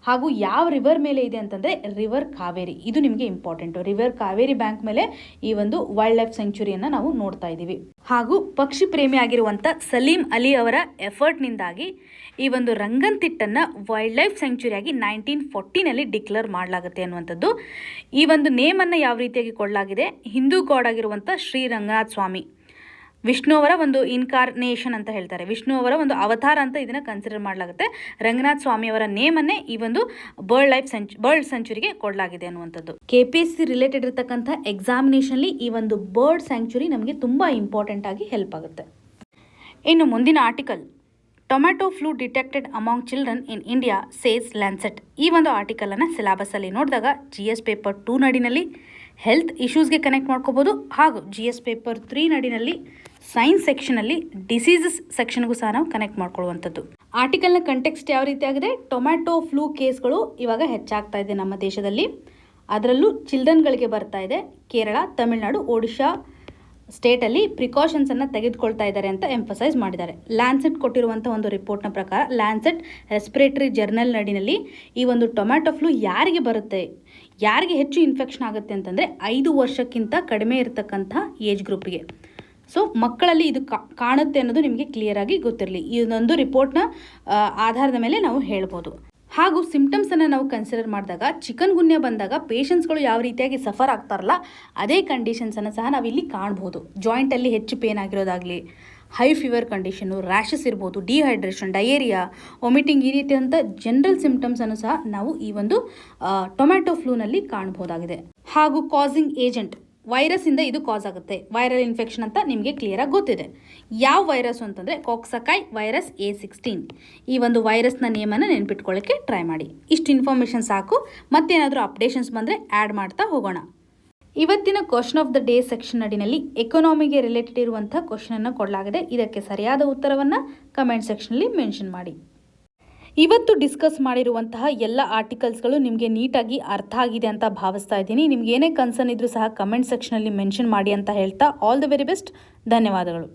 ಹಾಗೂ ಯಾವ ರಿವರ್ ಮೇಲೆ ಇದೆ ಅಂತಂದರೆ ರಿವರ್ ಕಾವೇರಿ. ಇದು ನಿಮಗೆ ಇಂಪಾರ್ಟೆಂಟು. ರಿವರ್ ಕಾವೇರಿ ಬ್ಯಾಂಕ್ ಮೇಲೆ ಈ ಒಂದು ವೈಲ್ಡ್ ಲೈಫ್ ಸ್ಯಾಂಕ್ಚುರಿಯನ್ನು ನಾವು ನೋಡ್ತಾ ಇದ್ದೀವಿ. ಹಾಗೂ ಪಕ್ಷಿ ಪ್ರೇಮಿ ಆಗಿರುವಂಥ ಸಲೀಂ ಅಲಿ ಅವರ ಎಫರ್ಟ್ನಿಂದಾಗಿ ಈ ಒಂದು ರಂಗನ್ತಿಟ್ಟನ್ನು ವೈಲ್ಡ್ ಲೈಫ್ ಸ್ಯಾಂಕ್ಚುರಿಯಾಗಿ 1940ನಲ್ಲಿ ಡಿಕ್ಲೇರ್ ಮಾಡಲಾಗುತ್ತೆ ಅನ್ನುವಂಥದ್ದು. ಈ ಒಂದು ನೇಮನ್ನು ಯಾವ ರೀತಿಯಾಗಿ ಕೊಡಲಾಗಿದೆ, ಹಿಂದೂ ಗಾಡ್ ಆಗಿರುವಂಥ ಶ್ರೀ ರಂಗನಾಥ ಸ್ವಾಮಿ, ವಿಷ್ಣು ಅವರ ಒಂದು ಇನ್ಕಾರ್ನೇಷನ್ ಅಂತ ಹೇಳ್ತಾರೆ, ವಿಷ್ಣು ಅವರ ಒಂದು ಅವತಾರ ಅಂತ ಇದನ್ನು ಕನ್ಸಿಡರ್ ಮಾಡಲಾಗುತ್ತೆ. ರಂಗನಾಥ ಸ್ವಾಮಿಯವರ ನೇಮನ್ನೇ ಈ ಒಂದು ಬರ್ಡ್ ಸ್ಯಾಂಕ್ಚುರಿಗೆ ಕೊಡಲಾಗಿದೆ ಅನ್ನುವಂಥದ್ದು. KPSC ರಿಲೇಟೆಡ್ ಇರತಕ್ಕಂಥ ಎಕ್ಸಾಮಿನೇಷನ್ಲಿ ಈ ಒಂದು ಬರ್ಡ್ ಸ್ಯಾಂಕ್ಚುರಿ ನಮಗೆ ತುಂಬ ಇಂಪಾರ್ಟೆಂಟ್ ಆಗಿ ಹೆಲ್ಪ್ ಆಗುತ್ತೆ. ಇನ್ನು ಮುಂದಿನ article, tomato flu detected among children in India says Lancet. ಈ ಒಂದು ಆರ್ಟಿಕಲನ್ನು ಸಿಲೆಬಸಲ್ಲಿ ನೋಡಿದಾಗ GS ಪೇಪರ್ 2 ನಡಿನಲ್ಲಿ ಹೆಲ್ತ್ ಇಶ್ಯೂಸ್ಗೆ ಕನೆಕ್ಟ್ ಮಾಡ್ಕೋಬೋದು. ಹಾಗೂ GS ಪೇಪರ್ 3 ನಡಿನಲ್ಲಿ ಸೈನ್ಸ್ ಸೆಕ್ಷನಲ್ಲಿ ಡಿಸೀಸಸ್ ಸೆಕ್ಷನ್ಗೂ ಸಹ ನಾವು ಕನೆಕ್ಟ್ ಮಾಡ್ಕೊಳ್ಳುವಂಥದ್ದು. ಆರ್ಟಿಕಲ್ನ ಕಂಟೆಕ್ಸ್ಟ್ ಯಾವ ರೀತಿ ಆಗಿದೆ, ಟೊಮ್ಯಾಟೊ ಫ್ಲೂ ಕೇಸ್ಗಳು ಇವಾಗ ಹೆಚ್ಚಾಗ್ತಾ ಇದೆ ನಮ್ಮ ದೇಶದಲ್ಲಿ. ಅದರಲ್ಲೂ ಚಿಲ್ಡ್ರನ್ಗಳಿಗೆ ಬರ್ತಾ ಇದೆ. ಕೇರಳ, ತಮಿಳುನಾಡು, ಒಡಿಶಾ ಸ್ಟೇಟಲ್ಲಿ ಪ್ರಿಕಾಷನ್ಸನ್ನು ತೆಗೆದುಕೊಳ್ತಾ ಇದ್ದಾರೆ ಅಂತ ಎಂಫಸೈಸ್ ಮಾಡಿದ್ದಾರೆ. ಲ್ಯಾನ್ಸೆಟ್ ಕೊಟ್ಟಿರುವಂಥ ಒಂದು ರಿಪೋರ್ಟ್ನ ಪ್ರಕಾರ ಲ್ಯಾನ್ಸೆಟ್ ರೆಸ್ಪಿರೇಟರಿ ಜರ್ನಲ್ ನಡಿನಲ್ಲಿ ಈ ಒಂದು ಟೊಮ್ಯಾಟೊ ಫ್ಲೂ ಯಾರಿಗೆ ಬರುತ್ತೆ, ಯಾರಿಗೆ ಹೆಚ್ಚು ಇನ್ಫೆಕ್ಷನ್ ಆಗುತ್ತೆ ಅಂತಂದರೆ 5 ವರ್ಷಕ್ಕಿಂತ ಕಡಿಮೆ ಇರತಕ್ಕಂಥ ಏಜ್ ಗ್ರೂಪಿಗೆ. ಸೊ ಮಕ್ಕಳಲ್ಲಿ ಇದು ಕಾಣುತ್ತೆ ಅನ್ನೋದು ನಿಮಗೆ ಕ್ಲಿಯರಾಗಿ ಗೊತ್ತಿರಲಿ. ಇದೊಂದು ರಿಪೋರ್ಟ್ನ ಆಧಾರದ ಮೇಲೆ ನಾವು ಹೇಳ್ಬೋದು. ಹಾಗೂ ಸಿಂಪ್ಟಮ್ಸನ್ನು ನಾವು ಕನ್ಸಿಡರ್ ಮಾಡಿದಾಗ ಚಿಕನ್ ಗುನ್ಯಾ ಬಂದಾಗ ಪೇಷಂಟ್ಸ್ಗಳು ಯಾವ ರೀತಿಯಾಗಿ ಸಫರ್ ಆಗ್ತಾರಲ್ಲ ಅದೇ ಕಂಡೀಷನ್ಸನ್ನು ಸಹ ನಾವಿಲ್ಲಿ ಕಾಣ್ಬೋದು. ಜಾಯಿಂಟಲ್ಲಿ ಹೆಚ್ಚು ಪೇನ್ ಆಗಿರೋದಾಗಲಿ, ಹೈ ಫೀವರ್ ಕಂಡೀಷನು, ರ್ಯಾಷಸ್ ಇರ್ಬೋದು, ಡಿಹೈಡ್ರೇಷನ್, ಡಯೇರಿಯಾ, ವಾಮಿಟಿಂಗ್, ಈ ರೀತಿಯಂಥ ಜನರಲ್ ಸಿಂಪ್ಟಮ್ಸನ್ನು ಸಹ ನಾವು ಈ ಒಂದು ಟೊಮ್ಯಾಟೊ ಫ್ಲೂನಲ್ಲಿ ಕಾಣ್ಬೋದಾಗಿದೆ. ಹಾಗೂ ಕಾಸಿಂಗ್ ಏಜೆಂಟ್ ವೈರಸ್ಸಿಂದ ಇದು ಕಾಸ್ ಆಗುತ್ತೆ. ವೈರಲ್ ಇನ್ಫೆಕ್ಷನ್ ಅಂತ ನಿಮಗೆ ಕ್ಲಿಯರಾಗಿ ಗೊತ್ತಿದೆ. ಯಾವ ವೈರಸ್ ಅಂತಂದರೆ ಕಾಕ್ಸಕಾಯ್ ವೈರಸ್ A16. ಈ ಒಂದು ವೈರಸ್ನ ನೇಮನ್ನು ನೆನ್ಪಿಟ್ಕೊಳ್ಳೋಕ್ಕೆ ಟ್ರೈ ಮಾಡಿ. ಇಷ್ಟು ಇನ್ಫಾರ್ಮೇಷನ್ ಸಾಕು. ಮತ್ತೇನಾದರೂ ಅಪ್ಡೇಷನ್ಸ್ ಬಂದರೆ ಆ್ಯಡ್ ಮಾಡ್ತಾ ಹೋಗೋಣ. ಇವತ್ತಿನ question of the day section ಅಡಿನಲ್ಲಿ ಎಕಾನಮಿಗೆ ರಿಲೇಟೆಡ್ ಇರುವಂಥ ಕ್ವಶನನ್ನು ಕೊಡಲಾಗಿದೆ. ಇದಕ್ಕೆ ಸರಿಯಾದ ಉತ್ತರವನ್ನು ಕಮೆಂಟ್ ಸೆಕ್ಷನಲ್ಲಿ ಮೆನ್ಷನ್ ಮಾಡಿ. ಇವತ್ತು ಡಿಸ್ಕಸ್ ಮಾಡಿರುವಂತಹ ಎಲ್ಲ ಆರ್ಟಿಕಲ್ಸ್ಗಳು ನಿಮಗೆ ನೀಟಾಗಿ ಅರ್ಥ ಆಗಿದೆ ಅಂತ ಭಾವಿಸ್ತಾ ಇದ್ದೀನಿ. ನಿಮ್ಗೆ ಏನೇ ಕನ್ಸರ್ನ್ ಇದ್ರೂ ಸಹ ಕಮೆಂಟ್ ಸೆಕ್ಷನಲ್ಲಿ ಮೆನ್ಷನ್ ಮಾಡಿ ಅಂತ ಹೇಳ್ತಾ ಆಲ್ ದ ವೆರಿ ಬೆಸ್ಟ್. ಧನ್ಯವಾದಗಳು.